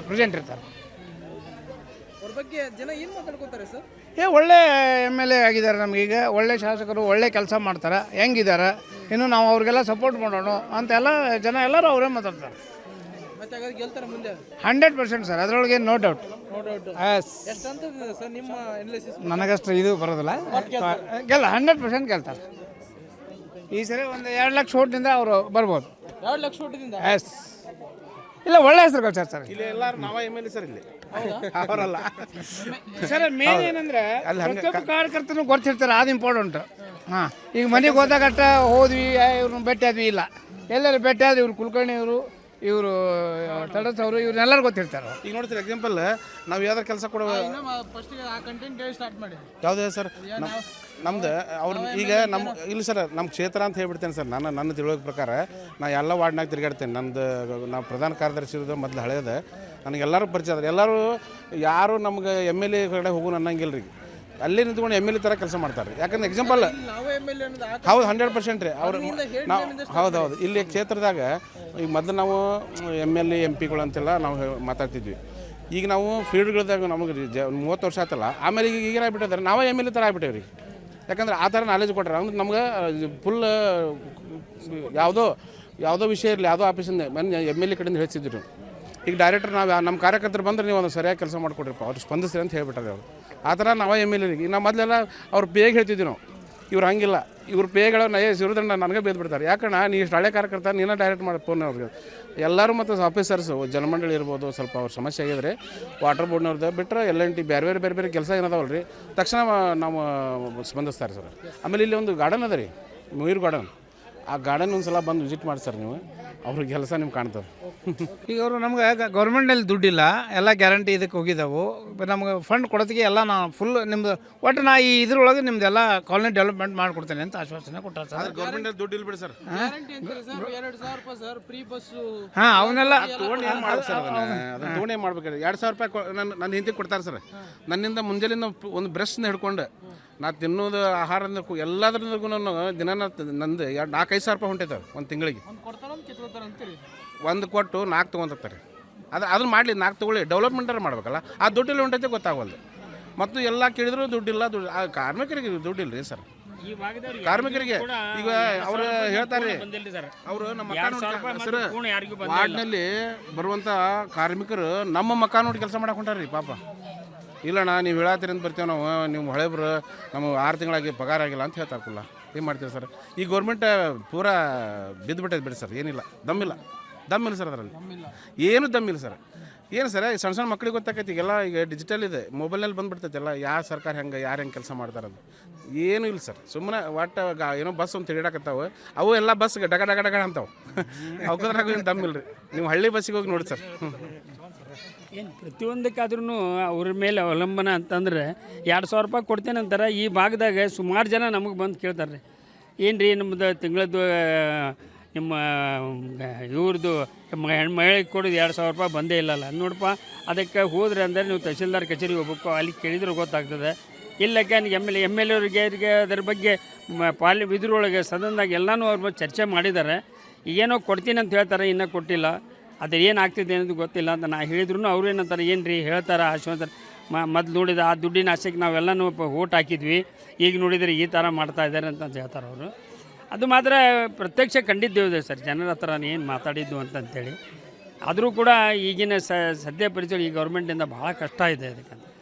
Speaker 9: ಪ್ರೆಸೆಂಟ್ ಇರ್ತಾರೆ.
Speaker 3: ಅವ್ರ ಬಗ್ಗೆ ಜನ ಏನು ಮಾತಾಡ್ಕೊತಾರೆ ಸರ್?
Speaker 9: ಒಳ್ಳೆ ಎಮ್ ಎಲ್ ಎ ಆಗಿದ್ದಾರೆ ನಮಗೀಗ, ಒಳ್ಳೆ ಶಾಸಕರು, ಒಳ್ಳೆ ಕೆಲಸ ಮಾಡ್ತಾರೆ, ಹೆಂಗಿದ್ದಾರೆ, ಇನ್ನು ನಾವು ಅವ್ರಿಗೆಲ್ಲ ಸಪೋರ್ಟ್ ಮಾಡೋಣ ಅಂತೆಲ್ಲ ಜನ ಎಲ್ಲರೂ ಅವರೇ ಮಾತಾಡ್ತಾರೆ.
Speaker 3: ಮತ್ತೆ ಹಾಗಾದ್ರೆ ಗೆಲ್ತಾರೆ ಮುಂದೆ?
Speaker 9: 100% ಸರ್, ಅದರೊಳಗೆ ನೋ ಡೌಟ್. ಎಸ್.
Speaker 3: ಎಷ್ಟು ಅಂತ ಸರ್ ನಿಮ್ಮ ಅನಾಲಿಸಿಸ್?
Speaker 9: ನನಗಷ್ಟು ಇದು ಬರೋದಿಲ್ಲ, 100% ಗೆಲ್ತಾರೆ. ಈ ಸರಿ ಒಂದು 2 ಲಕ್ಷ ಓಟ್ನಿಂದ ಅವರು ಬರ್ಬೋದು.
Speaker 3: 2 ಲಕ್ಷ ಓಟಿನಿಂದ?
Speaker 9: ಎಸ್. ಇಲ್ಲ, ಒಳ್ಳೆ ಹೆಸರು ಕಳ್ಸಾರ ಸರ್.
Speaker 10: ಇಲ್ಲಿ ಎಲ್ಲರೂ ನಾವ ಎಮ್ ಎಲ್ ಎ ಸರ್, ಇಲ್ಲಿ ಅವರಲ್ಲ
Speaker 9: ಸರ್. ಮೇನ್ ಏನಂದ್ರೆ ಪ್ರತಿಯೊಬ್ಬ ಕಾರ್ಯಕರ್ತನು ಗೊತ್ತಿರ್ತಾರೆ, ಅದು ಇಂಪಾರ್ಟೆಂಟ್. ಹಾಂ, ಈಗ ಮನೆಗೆ ಹೋದಾಗಟ್ಟ ಹೋದ್ವಿ, ಇವ್ರನ್ನ ಭೇಟಿ ಆದ್ವಿ, ಇಲ್ಲ ಎಲ್ಲರೂ ಭೇಟಿ ಆದ್ವಿ, ಇವ್ರು ಕುಲಕರ್ಣಿ ಇವರು ತಡಸ್ ಅವರು, ಇವ್ರನ್ನೆಲ್ಲರೂ ಗೊತ್ತಿರ್ತಾರೆ.
Speaker 10: ಈಗ ನೋಡಿ ಸರ್, ಎಕ್ಸಾಂಪಲ್ ನಾವು ಯಾವ್ದಾರು ಕೆಲಸ ಕೊಡುವ
Speaker 3: ಫಸ್ಟ್ ಆ ಕಂಟೆಂಟ್ ಸ್ಟಾರ್ಟ್ ಮಾಡಿ.
Speaker 10: ಯಾವುದೇ ಸರ್ ನಮ್ದು ಅವ್ರು ಈಗ ನಮ್ಮ ಇಲ್ಲಿ ಸರ್ ನಮ್ಮ ಕ್ಷೇತ್ರ ಅಂತ ಹೇಳ್ಬಿಡ್ತೇನೆ ಸರ್. ನನ್ನ ತಿಳುವಳಿಕೆ ಪ್ರಕಾರ ನಾ ಎಲ್ಲ ವಾರ್ಡ್ನಾಗ ತಿರುಗಾಡ್ತೇನೆ. ನಮ್ಮದು ನಾವು ಪ್ರಧಾನ ಕಾರ್ಯದರ್ಶಿ ಇರೋದು ಮೊದಲು ಹಳೆಯದು, ನನಗೆಲ್ಲರೂ ಪರಿಚಯ ಅದ. ಎಲ್ಲರೂ ಯಾರು ನಮ್ಗೆ ಎಮ್ ಎಲ್ ಎ ಕಡೆ ಹೋಗೋಣ ಅನ್ನಂಗಿಲ್ಲ ರೀ, ಅಲ್ಲೇ ನಿಂತ್ಕೊಂಡು ಎಮ್ ಎಲ್ ಎ ಥರ ಕೆಲಸ ಮಾಡ್ತಾರೆ. ಯಾಕಂದ್ರೆ ಎಕ್ಸಾಂಪಲ್ ಹೌದು 100% ರೀ ಅವ್ರು ನಾವು ಹೌದು ಇಲ್ಲಿ ಕ್ಷೇತ್ರದಾಗ ಈಗ ಮೊದಲು ನಾವು ಎಮ್ ಎಲ್ ಎ ಎಂ ಪಿಗಳು ಅಂತೆಲ್ಲ ನಾವು ಮಾತಾಡ್ತಿದ್ವಿ. ಈಗ ನಾವು ಫೀಲ್ಡ್ಗಳದಾಗ ನಮಗೆ 30 ವರ್ಷ ಆಯ್ತಲ್ಲ, ಆಮೇಲೆ ಈಗ ಏನಾಗ್ಬಿಟ್ಟಿದ್ದಾರೆ ನಾವೇ ಎಮ್ ಎಲ್ ಎ ಥರ ಆಗ್ಬಿಟ್ಟೇವೆ ರೀ. ಯಾಕಂದ್ರೆ ಆ ಥರ ನಾಲೆಜ್ ಕೊಟ್ಟರೆ ಅಂದ್ರೆ ನಮ್ಗೆ ಫುಲ್ ಯಾವುದೋ ವಿಷಯ ಇರಲಿ, ಯಾವುದೋ ಆಫೀಸಿಂದ ಮೊನ್ನೆ ಎಮ್ ಎಲ್ ಎ ಕಡೆಯಿಂದ ಹೇಳ್ತಿದ್ರು. ಈಗ ಡೈರೆಕ್ಟರ್ ನಾವು ನಮ್ಮ ಕಾರ್ಯಕರ್ತರು ಬಂದರೆ ನೀವು ಒಂದು ಸರಿಯಾಗಿ ಕೆಲಸ ಮಾಡಿಕೊಡ್ರಿಪ್ಪ, ಅವ್ರು ಸ್ಪಂದಿಸ್ರಿ ಅಂತ ಹೇಳ್ಬಿಟ್ಟಾರೆ ಅವರು. ಆ ಥರ ನಾವೇ ಎಮ್ ಎಲ್ ಎ. ನಾವು ಮೊದಲೆಲ್ಲ ಅವ್ರು ಪೇಗೆ ಹೇಳ್ತಿದ್ವಿ ನಾವು, ಇವ್ರು ಹಂಗಿಲ್ಲ. ಇವ್ರು ಪೇಗಳು ಇರೋದ್ರಿಂದ ನನಗೆ ಬೇದ್ ಬಿಡ್ತಾರೆ. ಯಾಕಂದ್ರೆ ನೀ ಇಷ್ಟು ಹಳೆ ಕಾರ್ಯಕರ್ತ ನೀನೇ ಡೈರೆಕ್ಟ್ ಮಾಡಿ ಫೋನ್ ಅವ್ರಿಗೆ ಎಲ್ಲರೂ. ಮತ್ತು ಆಫೀಸರ್ಸು ಜಲಮಂಡಳಿ ಇರ್ಬೋದು, ಸ್ವಲ್ಪ ಅವ್ರ ಸಮಸ್ಯೆ ಆಗಿದ್ರೆ ವಾಟರ್ ಬೋರ್ಡ್ನವ್ರದ್ದು ಬಿಟ್ಟರೆ LNT ಬೇರೆ ಕೆಲಸ ಏನದಾವಲ್ಲ ರೀ, ತಕ್ಷಣ ನಾವು ಸ್ಪಂದಿಸ್ತಾರೆ ಸರ್. ಆಮೇಲೆ ಇಲ್ಲಿ ಒಂದು ಗಾರ್ಡನ್ ಅದ ರೀ, ಮಯೂರ್ ಗಾರ್ಡನ್. ಆ ಗಾರ್ಡನ್ ಒಂದು ಸಲ ಬಂದು ವಿಸಿಟ್ ಮಾಡಿ ಸರ್ ನೀವು, ಅವ್ರಿಗೆ ಕೆಲಸ ನಿಮ್ಗೆ ಕಾಣ್ತದೆ.
Speaker 9: ಈಗ ಅವರು ನಮ್ಗೆ ಗೌರ್ಮೆಂಟ್ನಲ್ಲಿ ದುಡ್ಡಿಲ್ಲ, ಎಲ್ಲ ಗ್ಯಾರಂಟಿ ಇದಕ್ಕೆ ಹೋಗಿದ್ದಾವೆ. ನಮ್ಗೆ ಫಂಡ್ ಕೊಡೋದಕ್ಕೆ ಎಲ್ಲ ನಾವು ಫುಲ್ ನಿಮ್ಮದು ಒಟ್ಟು ನಾ ಈ ಇದ್ರೊಳಗೆ ನಿಮ್ದೆಲ್ಲ ಕಾಲೋನಿ ಡೆವಲಪ್ಮೆಂಟ್ ಮಾಡಿಕೊಡ್ತೇನೆ ಅಂತ ಆಶ್ವಾಸನೆ ಕೊಟ್ಟಾರೆ ಸರ್.
Speaker 10: ಗೌರ್ಮೆಂಟ್ ದುಡ್ಡು ಇಲ್ಲ ಬಿಡಿ ಸರ್.
Speaker 9: ಹಾಂ, ಅವನ್ನೆಲ್ಲ
Speaker 10: ತೊಗೊಂಡು ಏನು ಮಾಡ್ಬೇಕು ಸರ್, ಅದನ್ನು ತೊಗೊಂಡು ಏನು ಮಾಡ್ಬೇಕಾದ್ರೆ 2000 ರೂಪಾಯಿ ನನ್ನ ಹಿಂದೆ ಕೊಡ್ತಾರೆ ಸರ್. ನನ್ನಿಂದ ಮುಂಜಾನೆಯಿಂದ ಒಂದು ಬ್ರಷ್ನ ಹಿಡ್ಕೊಂಡು ನಾ ತಿನ್ನೋದು ಆಹಾರದಿಂದ ಎಲ್ಲದ್ರದ್ದು ನಾನು ದಿನ ನಂದು 4-5 ಸಾವಿರ ರೂಪಾಯಿ ಹೊಂಟೈತೆ ಒಂದು ತಿಂಗಳಿಗೆ. ಒಂದು ಕೊಟ್ಟು 4 ತೊಗೊಂತಾರೆ. ಅದನ್ನ ಮಾಡಲಿ, 4 ತೊಗೊಳ್ಳಿ, ಡೆವಲಪ್ಮೆಂಟಾರು ಮಾಡ್ಬೇಕಲ್ಲ. ಆ ದುಡ್ಡಿಲ್ಲ ಹೊಂಟೈತೆ ಗೊತ್ತಾಗವಲ್ದು. ಮತ್ತು ಎಲ್ಲ ಕೇಳಿದ್ರು ದುಡ್ಡಿಲ್ಲ. ಕಾರ್ಮಿಕರಿಗೆ ದುಡ್ಡಿಲ್ಲ ರೀ ಸರ್. ಕಾರ್ಮಿಕರಿಗೆ ಈಗ ಅವರು ಹೇಳ್ತಾರೆ, ಅವರು ನಮ್ಮ ಸರ್ ವಾರ್ಡ್ನಲ್ಲಿ ಬರುವಂಥ ಕಾರ್ಮಿಕರು ನಮ್ಮ ಮಕ್ಕ ನೋಡಿ ಕೆಲಸ ಮಾಡಕ್ಕೆ ಹೊಂಟಾರ್ರಿ ಪಾಪ. ಇಲ್ಲಣ್ಣ ನೀವು ಹೇಳತ್ತೀರಿ ಅಂತ ಬರ್ತೀವಿ ನಾವು, ನೀವು ಹಳೆಬ್ರು ನಮ್ಮ 6 ತಿಂಗಳಾಗಿ ಪಗಾರ ಆಗಿಲ್ಲ ಅಂತ ಹೇಳ್ತಾರಲ್ಲ, ಏನು ಮಾಡ್ತೀವಿ ಸರ್? ಈ ಗೌರ್ಮೆಂಟ್ ಪೂರಾ ಬಿದ್ದುಬಿಟ್ಟೈತೆ ಬಿಡಿ ಸರ್. ಏನಿಲ್ಲ, ದಮ್ಮಿಲ್ಲ ಸರ್, ಅದರಲ್ಲಿ ಏನು ದಮ್ಮಿಲ್ಲ ಸರ್. ಏನು ಸರ್ ಈ ಸಣ್ಣ ಮಕ್ಳಿಗೆ ಗೊತ್ತಾಕೈತಿ ಈಗೆಲ್ಲ ಈಗ ಡಿಜಿಟಲ್ ಇದೆ, ಮೊಬೈಲ್ನಲ್ಲಿ ಬಂದುಬಿಡ್ತೈತೆ ಎಲ್ಲ, ಯಾವ ಸರ್ಕಾರ ಹೆಂಗೆ ಯಾರು ಹೆಂಗೆ ಕೆಲಸ ಮಾಡ್ತಾರದು ಏನೂ ಇಲ್ಲ ಸರ್. ಸುಮ್ಮನೆ ಒಟ್ಟು ಏನೋ ಬಸ್ ಒಂದು ತಿರುಗಾಡಕತ್ತಾವೆ, ಅವು ಎಲ್ಲ ಬಸ್ಗೆ ಡಗ ಡಗ ಡಗ ಅಂತಾವೆ. ಅವಕ್ಕದ್ರಾಗ ಏನು ದಮ್ಮಿಲ್ಲ ರೀ. ನೀವು ಹಳ್ಳಿ ಬಸ್ಸಿಗೆ ಹೋಗಿ ನೋಡಿ ಸರ್.
Speaker 9: ಏನು ಪ್ರತಿಯೊಂದಕ್ಕಾದ್ರೂ ಅವ್ರ ಮೇಲೆ ಅವಲಂಬನ ಅಂತಂದ್ರೆ 2,000 ರೂಪಾಯಿ ಕೊಡ್ತೇನೆ ಅಂತಾರೆ. ಈ ಭಾಗದಾಗ ಸುಮಾರು ಜನ ನಮಗೆ ಬಂದು ಕೇಳ್ತಾರೆ, ಏನು ರೀ ನಮ್ಮದು ತಿಂಗಳದ್ದು ನಿಮ್ಮ ಇವ್ರದ್ದು ಮಹಿಳೆಗೆ ಕೊಡೋದು 2,000 ರೂಪಾಯಿ ಬಂದೇ ಇಲ್ಲಲ್ಲ ನೋಡಪ್ಪ. ಅದಕ್ಕೆ ಹೋದ್ರೆ ಅಂದರೆ ನೀವು ತಹಸೀಲ್ದಾರ್ ಕಚೇರಿಗೆ ಹೋಗ್ಬೇಕು, ಅಲ್ಲಿ ಕೇಳಿದ್ರೆ ಗೊತ್ತಾಗ್ತದೆ. ಇಲ್ಲಕ್ಕೆ ಎಮ್ ಎಲ್ ಎವ್ರಿಗೆ ಅದರ ಬಗ್ಗೆ ಇದ್ರೊಳಗೆ ಸದನದಾಗ ಎಲ್ಲನೂ ಅವ್ರ ಬಗ್ಗೆ ಚರ್ಚೆ ಮಾಡಿದ್ದಾರೆ. ಏನೋ ಕೊಡ್ತೀನಿ ಅಂತ ಹೇಳ್ತಾರೆ, ಇನ್ನೂ ಕೊಟ್ಟಿಲ್ಲ. ಅದು ಏನಾಗ್ತಿದೆ ಅನ್ನೋದು ಗೊತ್ತಿಲ್ಲ ಅಂತ ನಾ ಹೇಳಿದ್ರು ಅವ್ರು ಏನಂತಾರೆ, ಏನು ರೀ ಹೇಳ್ತಾರೆ ಆಶ್ವಾಸ ಮೊದಲು ನೋಡಿದ ಆ ದುಡ್ಡಿನ ಆಸೆಗೆ ನಾವೆಲ್ಲನೂ ಓಟ್ ಹಾಕಿದ್ವಿ, ಈಗ ನೋಡಿದರೆ ಈ ಥರ ಮಾಡ್ತಾ ಇದ್ದಾರೆ ಅಂತ ಹೇಳ್ತಾರೆ ಅವರು. ಅದು ಮಾತ್ರ ಪ್ರತ್ಯಕ್ಷ ಕಂಡಿದ್ದೇವೆ ಸರ್, ಜನರ ಹತ್ರ ಏನು ಮಾತಾಡಿದ್ದು ಅಂತಂತೇಳಿ. ಆದರೂ ಕೂಡ ಈಗಿನ ಸದ್ಯ ಪರಿಚಯ ಈ ಗೌರ್ಮೆಂಟಿಂದ ಭಾಳ ಕಷ್ಟ ಇದೆ. ಅದಕ್ಕೆ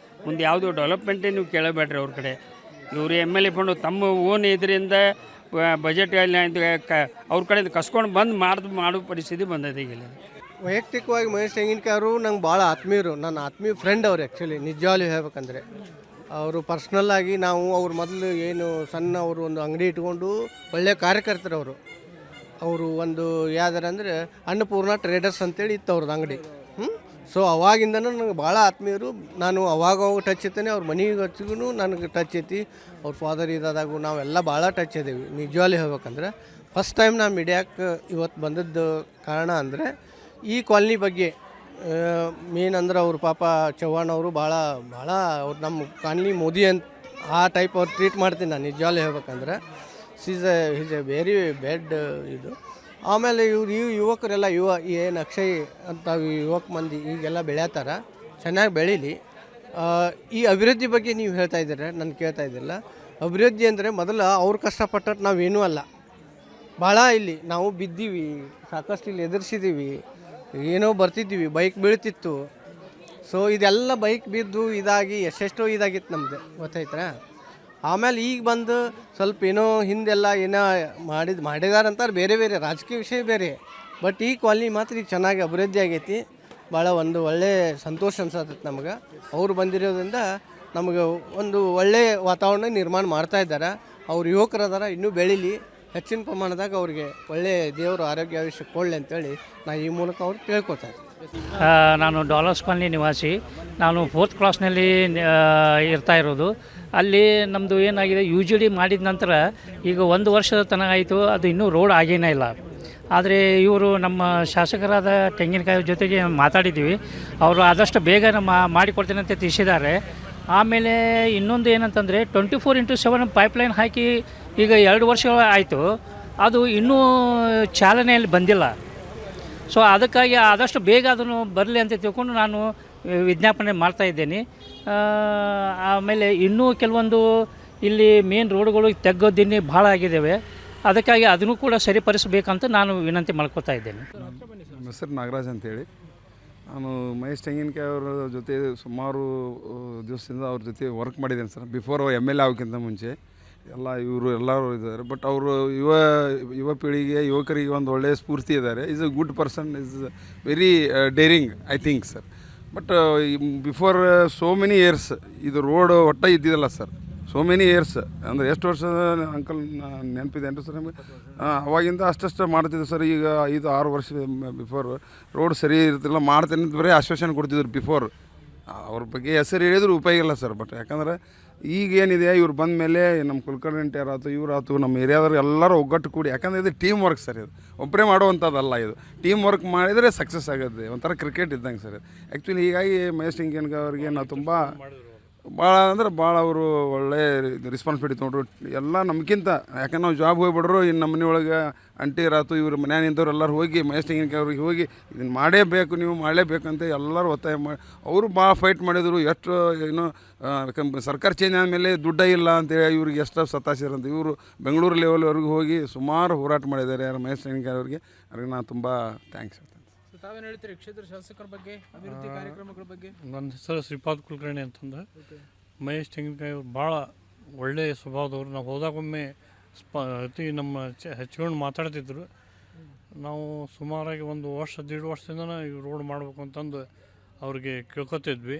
Speaker 9: ಮುಂದೆ ಯಾವುದೋ ಡೆವಲಪ್ಮೆಂಟೇ ನೀವು ಕೇಳಬೇಡ್ರಿ ಅವ್ರ ಕಡೆ. ಇವರು ಎಮ್ ಎಲ್ ಎ ಫಂಡು ತಮ್ಮ ಓನ್ ಇದರಿಂದ ಬಜೆಟ್ ಅವ್ರ ಕಡೆಯಿಂದ ಕಸ್ಕೊಂಡು ಬಂದು ಮಾಡೋ ಪರಿಸ್ಥಿತಿ ಬಂದಿದೆ ಈಗ.
Speaker 12: ವೈಯಕ್ತಿಕವಾಗಿ ಮಹೇಶ್ ತೆಂಗಿನಕಾಯಿ ಅವರು ನಂಗೆ ಭಾಳ ಆತ್ಮೀಯರು, ನನ್ನ ಆತ್ಮೀಯ ಫ್ರೆಂಡ್ ಅವರು. ಆ್ಯಕ್ಚುಲಿ ನಿಜವಾಗ್ಲೂ ಹೇಳ್ಬೇಕಂದ್ರೆ ಅವರು ಪರ್ಸ್ನಲ್ಲಾಗಿ ನಾವು ಅವ್ರು ಮೊದಲು ಏನು ಸಣ್ಣ ಅವರು ಒಂದು ಅಂಗಡಿ ಇಟ್ಕೊಂಡು ಒಳ್ಳೆಯ ಕಾರ್ಯಕರ್ತರು ಅವರು ಒಂದು ಯಾವ್ದಾರ ಅಂದರೆ ಅನ್ನಪೂರ್ಣ ಟ್ರೇಡರ್ಸ್ ಅಂತೇಳಿ ಇತ್ತು ಅವ್ರದ್ದು ಅಂಗಡಿ. ಸೊ ಅವಾಗಿಂದನೂ ನನಗೆ ಭಾಳ ಆತ್ಮೀಯರು. ನಾನು ಅವಾಗ ಟಚ್ ಇರ್ತೇನೆ, ಅವ್ರ ಮನೆಗೆ ಹಚ್ಚಿಗೂ ನನಗೆ ಟಚ್ ಐತಿ. ಅವ್ರ ಫಾದರ್ ಇದಾದಾಗೂ ನಾವೆಲ್ಲ ಭಾಳ ಟಚ್ ಇದ್ದೀವಿ. ನಿಜವಾಗ್ಲೂ ಹೇಳ್ಬೇಕಂದ್ರೆ ಫಸ್ಟ್ ಟೈಮ್ ನಾನು ಮೀಡಿಯಾಕ್ಕೆ ಇವತ್ತು ಬಂದದ್ದು ಕಾರಣ ಅಂದರೆ ಈ ಕಾಲನಿ ಬಗ್ಗೆ ಮೇನ್ ಅಂದ್ರೆ ಅವ್ರ ಪಾಪ ಚವ್ಹಾಣ್ ಅವರು ಭಾಳ ಅವ್ರು ನಮ್ಮ ಕಾಲನಿ ಮೋದಿ ಅಂತ ಆ ಟೈಪ್ ಅವ್ರು ಟ್ರೀಟ್ ಮಾಡ್ತೀನಿ ನಾನು ನಿಜವಾಗ್ಲೂ ಹೇಳ್ಬೇಕಂದ್ರೆ. ಈಸ್ ಎ ವೆರಿ ಬ್ಯಾಡ್ ಇದು. ಆಮೇಲೆ ಯುವಕರೆಲ್ಲ ಏನು ಅಕ್ಷಯ್ ಅಂತ ಯುವಕ ಮಂದಿ ಈಗೆಲ್ಲ ಬೆಳೆಯತ್ತಾರ, ಚೆನ್ನಾಗಿ ಬೆಳೀಲಿ. ಈ ಅಭಿವೃದ್ಧಿ ಬಗ್ಗೆ ನೀವು ಹೇಳ್ತಾ ಇದ್ದೀರ, ನಾನು ಕೇಳ್ತಾ ಇದ್ದಿಲ್ಲ. ಅಭಿವೃದ್ಧಿ ಅಂದರೆ ಮೊದಲು ಅವ್ರು ಕಷ್ಟಪಟ್ಟಟ್ಟು ನಾವೇನೂ ಅಲ್ಲ. ಭಾಳ ಇಲ್ಲಿ ನಾವು ಬಿದ್ದೀವಿ, ಸಾಕಷ್ಟು ಇಲ್ಲಿ ಎದುರಿಸಿದ್ದೀವಿ, ಏನೋ ಬರ್ತಿದ್ದೀವಿ, ಬೈಕ್ ಬೀಳ್ತಿತ್ತು. ಸೊ ಇದೆಲ್ಲ ಬೈಕ್ ಬಿದ್ದು ಇದಾಗಿ ಎಷ್ಟೆಷ್ಟೋ ಇದಾಗಿತ್ತು ನಮ್ಮದು, ಗೊತ್ತಾಯ್ತಾ. ಆಮೇಲೆ ಈಗ ಬಂದು ಸ್ವಲ್ಪ ಏನೋ ಹಿಂದೆಲ್ಲ ಏನೋ ಮಾಡಿದಾರಂತಾರೆ, ಬೇರೆ ಬೇರೆ ರಾಜಕೀಯ ವಿಷಯ ಬೇರೆ. ಬಟ್ ಈ ಕಾಲನಿ ಮಾತ್ರ ಈಗ ಚೆನ್ನಾಗಿ ಅಭಿವೃದ್ಧಿ ಆಗೈತಿ. ಭಾಳ ಒಂದು ಒಳ್ಳೆಯ ಸಂತೋಷ ಅನ್ಸತ್ತೈತೆ ನಮ್ಗೆ. ಅವರು ಬಂದಿರೋದ್ರಿಂದ ನಮಗೆ ಒಂದು ಒಳ್ಳೆಯ ವಾತಾವರಣ ನಿರ್ಮಾಣ ಮಾಡ್ತಾಯಿದ್ದಾರೆ. ಅವ್ರು ಯುವಕರದಾರ, ಇನ್ನೂ ಬೆಳೀಲಿ, ಹೆಚ್ಚಿನ ಪ್ರಮಾಣದಾಗ ಅವ್ರಿಗೆ ಒಳ್ಳೆಯ ದೇವರು ಆರೋಗ್ಯ ಆಯುಷ್ಯ ಕೊಡಲಿ ಅಂತೇಳಿ ನಾನು ಈ ಮೂಲಕ ಅವ್ರು ಕೇಳ್ಕೊತಾರೆ.
Speaker 13: ನಾನು ಡಾಲರ್ಸ್ ಕಾಲನಿ ನಿವಾಸಿ. ನಾನು 4th ಕ್ಲಾಸ್ನಲ್ಲಿ ಇರ್ತಾ ಇರೋದು. ಅಲ್ಲಿ ನಮ್ಮದು ಏನಾಗಿದೆ, UGD ಮಾಡಿದ ನಂತರ ಈಗ 1 ವರ್ಷದ ತನಕ ಆಯಿತು, ಅದು ಇನ್ನೂ ರೋಡ್ ಆಗೇನೇ ಇಲ್ಲ. ಆದರೆ ಇವರು ನಮ್ಮ ಶಾಸಕರಾದ ತೆಂಗಿನಕಾಯಿ ಜೊತೆಗೆ ಮಾತಾಡಿದ್ದೀವಿ, ಅವರು ಆದಷ್ಟು ಬೇಗ ಮಾಡಿಕೊಡ್ತೀನಿ ಅಂತ ತಿಳಿಸಿದ್ದಾರೆ. ಆಮೇಲೆ ಇನ್ನೊಂದು ಏನಂತಂದರೆ 24x7 ಪೈಪ್ಲೈನ್ ಹಾಕಿ ಈಗ 2 ವರ್ಷಗಳು ಆಯಿತು, ಅದು ಇನ್ನೂ ಚಾಲನೆಯಲ್ಲಿ ಬಂದಿಲ್ಲ. ಸೊ ಅದಕ್ಕಾಗಿ ಆದಷ್ಟು ಬೇಗ ಅದನ್ನು ಬರಲಿ ಅಂತ ತಿಳ್ಕೊಂಡು ನಾನು ವಿಜ್ಞಾಪನೆ ಮಾಡ್ತಾಯಿದ್ದೇನೆ. ಆಮೇಲೆ ಇನ್ನೂ ಕೆಲವೊಂದು ಇಲ್ಲಿ ಮೇನ್ ರೋಡ್ಗಳು ತೆಗ್ಗೋದಿನ್ನೇ ಭಾಳ ಆಗಿದ್ದಾವೆ, ಅದಕ್ಕಾಗಿ ಅದನ್ನು ಕೂಡ ಸರಿಪಡಿಸಬೇಕಂತ ನಾನು ವಿನಂತಿ ಮಾಡ್ಕೋತಾ ಇದ್ದೇನೆ.
Speaker 14: ನಮ್ಮ ಹೆಸರು ನಾಗರಾಜ್ ಅಂತೇಳಿ. ನಾನು ಮಹೇಶ್ ತೆಂಗಿನಕಾಯಿ ಅವರ ಜೊತೆ ಸುಮಾರು ದಿವಸದಿಂದ ಅವ್ರ ಜೊತೆ ವರ್ಕ್ ಮಾಡಿದ್ದೇನೆ ಸರ್. ಬಿಫೋರ್ MLA ಆಗೋಕ್ಕಿಂತ ಮುಂಚೆ ಎಲ್ಲ ಇವರು ಎಲ್ಲರೂ ಇದ್ದಾರೆ. ಬಟ್ ಅವರು ಯುವ ಪೀಳಿಗೆ ಯುವಕರಿಗೆ ಒಂದು ಒಳ್ಳೆಯ ಸ್ಫೂರ್ತಿ ಇದ್ದಾರೆ. Is A good person, is very daring I think sir. But before so many years ಇದು ರೋಡ್ ಒಟ್ಟ ಇದ್ದಿದ್ದಲ್ಲ ಸರ್. ಸೋ ಮೆನಿ ಇಯರ್ಸ್ ಅಂದರೆ ಎಷ್ಟು ವರ್ಷ ಅಂಕಲ್ ನೆನಪಿದೆ ಏನು ಸರ್ ನಮಗೆ? ಅವಾಗಿಂದ ಅಷ್ಟಷ್ಟು ಮಾಡ್ತಿದ್ದೆ ಸರ್. ಈಗ 5-6 ವರ್ಷ ಬಿಫೋರ್ ರೋಡ್ ಸರಿ ಇರ್ತಿಲ್ಲ, ಮಾಡ್ತೇನೆ ಅಂತ ಬರೀ ಆಶ್ವಾಸನೆ ಕೊಡ್ತಿದ್ರು ಬಿಫೋರ್. ಅವ್ರ ಬಗ್ಗೆ ಹೆಸರು ಹೇಳಿದ್ರು ಉಪಯೋಗ ಇಲ್ಲ ಸರ್. ಬಟ್ ಯಾಕಂದರೆ ಈಗೇನಿದೆ, ಇವ್ರು ಬಂದ ಮೇಲೆ ನಮ್ಮ ಕುಲಕರ್ಣಿ ಆಯ್ತು, ಇವರಾಯ್ತು, ನಮ್ಮ ಏರಿಯಾದವ್ರು ಎಲ್ಲರೂ ಒಗ್ಗಟ್ಟು ಕೂಡಿ, ಯಾಕಂದರೆ ಇದು ಟೀಮ್ ವರ್ಕ್ ಸರ್. ಇದು ಒಬ್ಬರೇ ಮಾಡುವಂಥದ್ದಲ್ಲ, ಇದು ಟೀಮ್ ವರ್ಕ್ ಮಾಡಿದರೆ ಸಕ್ಸಸ್ ಆಗುತ್ತೆ. ಒಂಥರ ಕ್ರಿಕೆಟ್ ಇದ್ದಂಗೆ ಸರ್. ಆ್ಯಕ್ಚುಲಿ ಹೀಗಾಗಿ ಮಹೇಶ್ ತೆಂಗಿನಕಾಯಿ ಅವ್ರಿಗೆ ನಾವು ತುಂಬ ಭಾಳ ಅಂದ್ರೆ ಭಾಳ ಅವರು ಒಳ್ಳೆ ರೆಸ್ಪಾನ್ಸಿಬಿಲಿಟಿ ತೊಗೊಂಡ್ರು ಎಲ್ಲ ನಮ್ಗಿಂತ. ಯಾಕಂದ್ರೆ ನಾವು ಜಾಬ್ ಹೋಗಿಬಿಡ್ರು, ಇನ್ನು ನಮ್ಮ ಮನೆಯೊಳಗೆ ಅಂಟಿ ರಾತು ಇವ್ರ ಮನೆ ನಿಂತವ್ರು ಎಲ್ಲರೂ ಹೋಗಿ ಮಹೇಶ್ ತೆಂಗಿನಕಾಯಿ ಅವ್ರಿಗೆ ಹೋಗಿ ಇದನ್ನು ಮಾಡೇಬೇಕು, ನೀವು ಮಾಡಲೇಬೇಕಂತ ಎಲ್ಲರೂ ಒತ್ತಾಯ ಮಾಡಿ ಅವರು ಭಾಳ ಫೈಟ್ ಮಾಡಿದರು. ಎಷ್ಟು ಏನೋ ಸರ್ಕಾರ ಚೇಂಜ್ ಆದಮೇಲೆ ದುಡ್ಡೇ ಇಲ್ಲ ಅಂತೇಳಿ ಇವ್ರಿಗೆ ಎಷ್ಟು ಸತಾಸಿರಂತ ಇವರು ಬೆಂಗಳೂರು ಲೆವೆಲ್ವರೆಗೂ ಹೋಗಿ ಸುಮಾರು ಹೋರಾಟ ಮಾಡಿದ್ದಾರೆ ಯಾರು ಮಹೇಶ್ ತೆಂಗಿನಕಾಯಿ ಅವ್ರಿಗೆ. ಅವ್ರಿಗೆ ನಾನು ತುಂಬ ಥ್ಯಾಂಕ್ಸ್ ಹೇಳ್ತೇನೆ.
Speaker 3: ತಾವೇನು ಹೇಳ್ತೀರಿ ಕ್ಷೇತ್ರ ಶಾಸಕರ ಬಗ್ಗೆ, ಅಭಿವೃದ್ಧಿ ಕಾರ್ಯಕ್ರಮಗಳ ಬಗ್ಗೆ?
Speaker 15: ನನ್ನ ಹೆಸರು ಶ್ರೀಪಾದ್ ಕುಲಕರ್ಣಿ ಅಂತಂದು. ಮಹೇಶ್ ತೆಂಗಿನಕಾಯಿ ಭಾಳ ಒಳ್ಳೆಯ ಸ್ವಭಾವದವರು. ನಾವು ಹೋದಾಗೊಮ್ಮೆ ಅತಿ ನಮ್ಮ ಹೆಚ್ಚಿಕೊಂಡು ಮಾತಾಡ್ತಿದ್ರು. ನಾವು ಸುಮಾರಾಗಿ 1 ವರ್ಷ 1.5 ವರ್ಷದಿಂದ ಈ ರೋಡ್ ಮಾಡಬೇಕು ಅಂತಂದು ಅವ್ರಿಗೆ ಕೇಳ್ಕೊತಿದ್ವಿ.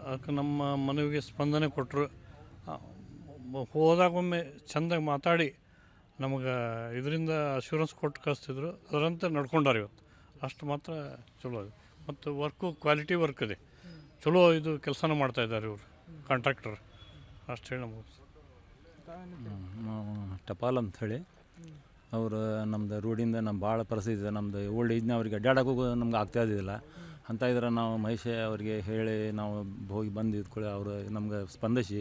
Speaker 15: ಅದಕ್ಕೆ ನಮ್ಮ ಮನವಿಗೆ ಸ್ಪಂದನೆ ಕೊಟ್ಟರು. ಹೋದಾಗೊಮ್ಮೆ ಚೆಂದಾಗಿ ಮಾತಾಡಿ ನಮಗೆ ಇದರಿಂದ ಅಶ್ಯೂರೆನ್ಸ್ ಕೊಟ್ಟು ಕಳಿಸ್ತಿದ್ರು. ಅದರಂತೆ ನಡ್ಕೊಂಡಾರೆ ಇವತ್ತು. ಅಷ್ಟು ಮಾತ್ರ ಚಲೋ ಇದೆ. ಮತ್ತು ವರ್ಕು ಕ್ವಾಲಿಟಿ ವರ್ಕ್ ಇದೆ. ಚಲೋ ಇದು ಕೆಲಸನ ಮಾಡ್ತಾಯಿದ್ದಾರೆ ಇವರು ಕಾಂಟ್ರಾಕ್ಟರ್. ಅಷ್ಟು ಹೇಳಿ ನಮಗೆ
Speaker 16: ಟಪಾಲ್ ಅಂಥೇಳಿ ಅವರು ನಮ್ಮದು ರೋಡಿಂದ ನಮ್ಮ ಭಾಳ ಪರಿಸ್ಥಿತಿ ಇದೆ. ನಮ್ಮದು ಓಲ್ಡ್ ಏಜ್ನವ್ರಿಗೆ ಅಡ್ಡಾಡೋಕ್ಕೂ ನಮ್ಗೆ ಆಗ್ತಾ ಇದ್ದಿಲ್ಲ. ಅಂತ ಇದ್ರೆ ನಾವು ಮಹೇಶ್ ಅವರಿಗೆ ಹೇಳಿ ನಾವು ಹೋಗಿ ಬಂದು ಇದ್ಕೊಳ್ಳಿ ಅವರು ನಮ್ಗೆ ಸ್ಪಂದಿಸಿ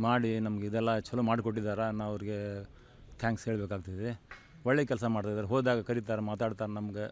Speaker 16: ಮಾಡಿ ನಮ್ಗೆ ಇದೆಲ್ಲ ಚಲೋ ಮಾಡಿಕೊಟ್ಟಿದ್ದಾರೆ. ನಾವು ಅವ್ರಿಗೆ ಥ್ಯಾಂಕ್ಸ್ ಹೇಳಬೇಕಾಗ್ತಿದೆ. ಒಳ್ಳೆ ಕೆಲಸ ಮಾಡ್ತಾಯಿದ್ದಾರೆ. ಹೋದಾಗ ಕರೀತಾರೆ, ಮಾತಾಡ್ತಾರೆ ನಮ್ಗೆ.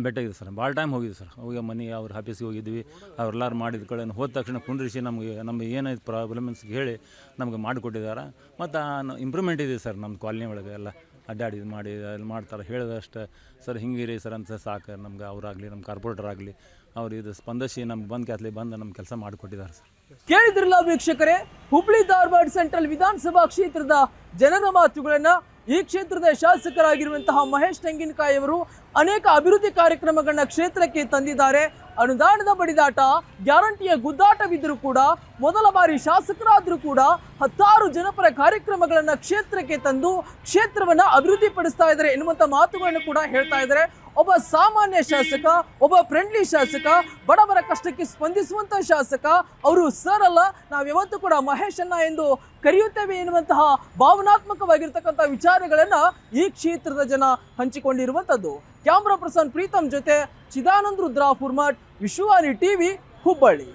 Speaker 16: ಭೇಟಿಯಾಗಿದೆ ಸರ್. ಭಾಳ ಟೈಮ್ ಹೋಗಿದೆ ಸರ್. ಹೋಗಿ ಮನೆ ಅವ್ರ ಆಫೀಸಿಗೆ ಹೋಗಿದ್ವಿ. ಅವ್ರೆಲ್ಲರೂ ಮಾಡಿದ ಕಡೆ ಹೋದ ತಕ್ಷಣ ಕುಂಡ್ರಿಸಿ ನಮಗೆ ಏನಾಯ್ತು ಪ್ರಾಬ್ಲಮ್ಸ್ ಹೇಳಿ ನಮ್ಗೆ ಮಾಡಿಕೊಟ್ಟಿದ್ದಾರೆ. ಮತ್ತು ಇಂಪ್ರೂವ್ಮೆಂಟ್ ಇದೆ ಸರ್ ನಮ್ಮ ಕಾಲನಿ ಒಳಗೆ. ಎಲ್ಲ ಅಡ್ಡಾಡಿ ಮಾಡಿ ಅಲ್ಲಿ ಮಾಡ್ತಾರೆ. ಹೇಳಿದಷ್ಟು ಸರ್ ಹಿಂಗಿರಿ ಸರ್ ಅಂತ ಸಾಕು ನಮ್ಗೆ. ಅವರಾಗಲಿ ನಮ್ಮ ಕಾರ್ಪೊರೇಟರ್ ಆಗಲಿ ಅವ್ರು ಇದು ಸ್ಪಂದಿಸಿ ನಮ್ಗೆ ಬಂದು ನಮ್ಮ ಕೆಲಸ ಮಾಡಿಕೊಟ್ಟಿದ್ದಾರೆ ಸರ್.
Speaker 3: ಕೇಳಿದ್ರಲ್ಲ ವೀಕ್ಷಕರೇ, ಹುಬ್ಳಿ ಧಾರವಾಡ ಸೆಂಟ್ರಲ್ ವಿಧಾನಸಭಾ ಕ್ಷೇತ್ರದ ಜನರ ಮಾತುಗಳನ್ನ. ಈ ಕ್ಷೇತ್ರದ ಶಾಸಕರಾಗಿರುವಂತಹ ಮಹೇಶ್ ತೆಂಗಿನಕಾಯಿ ಅವರು ಅನೇಕ ಅಭಿವೃದ್ಧಿ ಕಾರ್ಯಕ್ರಮಗಳನ್ನ ಕ್ಷೇತ್ರಕ್ಕೆ ತಂದಿದ್ದಾರೆ. ಅನುದಾನದ ಬಡಿದಾಟ, ಗ್ಯಾರಂಟಿಯ ಗುದ್ದಾಟವಿದ್ದರೂ ಕೂಡ, ಮೊದಲ ಬಾರಿ ಶಾಸಕರಾದರೂ ಕೂಡ ಹತ್ತಾರು ಜನಪರ ಕಾರ್ಯಕ್ರಮಗಳನ್ನು ಕ್ಷೇತ್ರಕ್ಕೆ ತಂದು ಕ್ಷೇತ್ರವನ್ನು ಅಭಿವೃದ್ಧಿಪಡಿಸ್ತಾ ಇದ್ದಾರೆ ಎನ್ನುವಂಥ ಮಾತುಗಳನ್ನು ಕೂಡ ಹೇಳ್ತಾ ಇದ್ದಾರೆ. ಒಬ್ಬ ಸಾಮಾನ್ಯ ಶಾಸಕ, ಒಬ್ಬ ಫ್ರೆಂಡ್ಲಿ ಶಾಸಕ, ಬಡವರ ಕಷ್ಟಕ್ಕೆ ಸ್ಪಂದಿಸುವಂಥ ಶಾಸಕ. ಅವರು ಸರ್ ಅಲ್ಲ, ನಾವು ಯಾವತ್ತೂ ಕೂಡ ಮಹೇಶನ್ನ ಎಂದು ಕರೆಯುತ್ತೇವೆ ಎನ್ನುವಂತಹ ಭಾವನಾತ್ಮಕವಾಗಿರ್ತಕ್ಕಂಥ ವಿಚಾರಗಳನ್ನು ಈ ಕ್ಷೇತ್ರದ ಜನ ಹಂಚಿಕೊಂಡಿರುವಂಥದ್ದು. ಕ್ಯಾಮ್ರಾ ಪರ್ಸನ್ ಪ್ರೀತಮ್ ಜೊತೆ ಚಿದಾನಂದ್ ರುದ್ರಾ ಫುರ್ಮಟ್, ವಿಶ್ವವಾಣಿ ಟಿವಿ, ಹುಬ್ಬಳ್ಳಿ.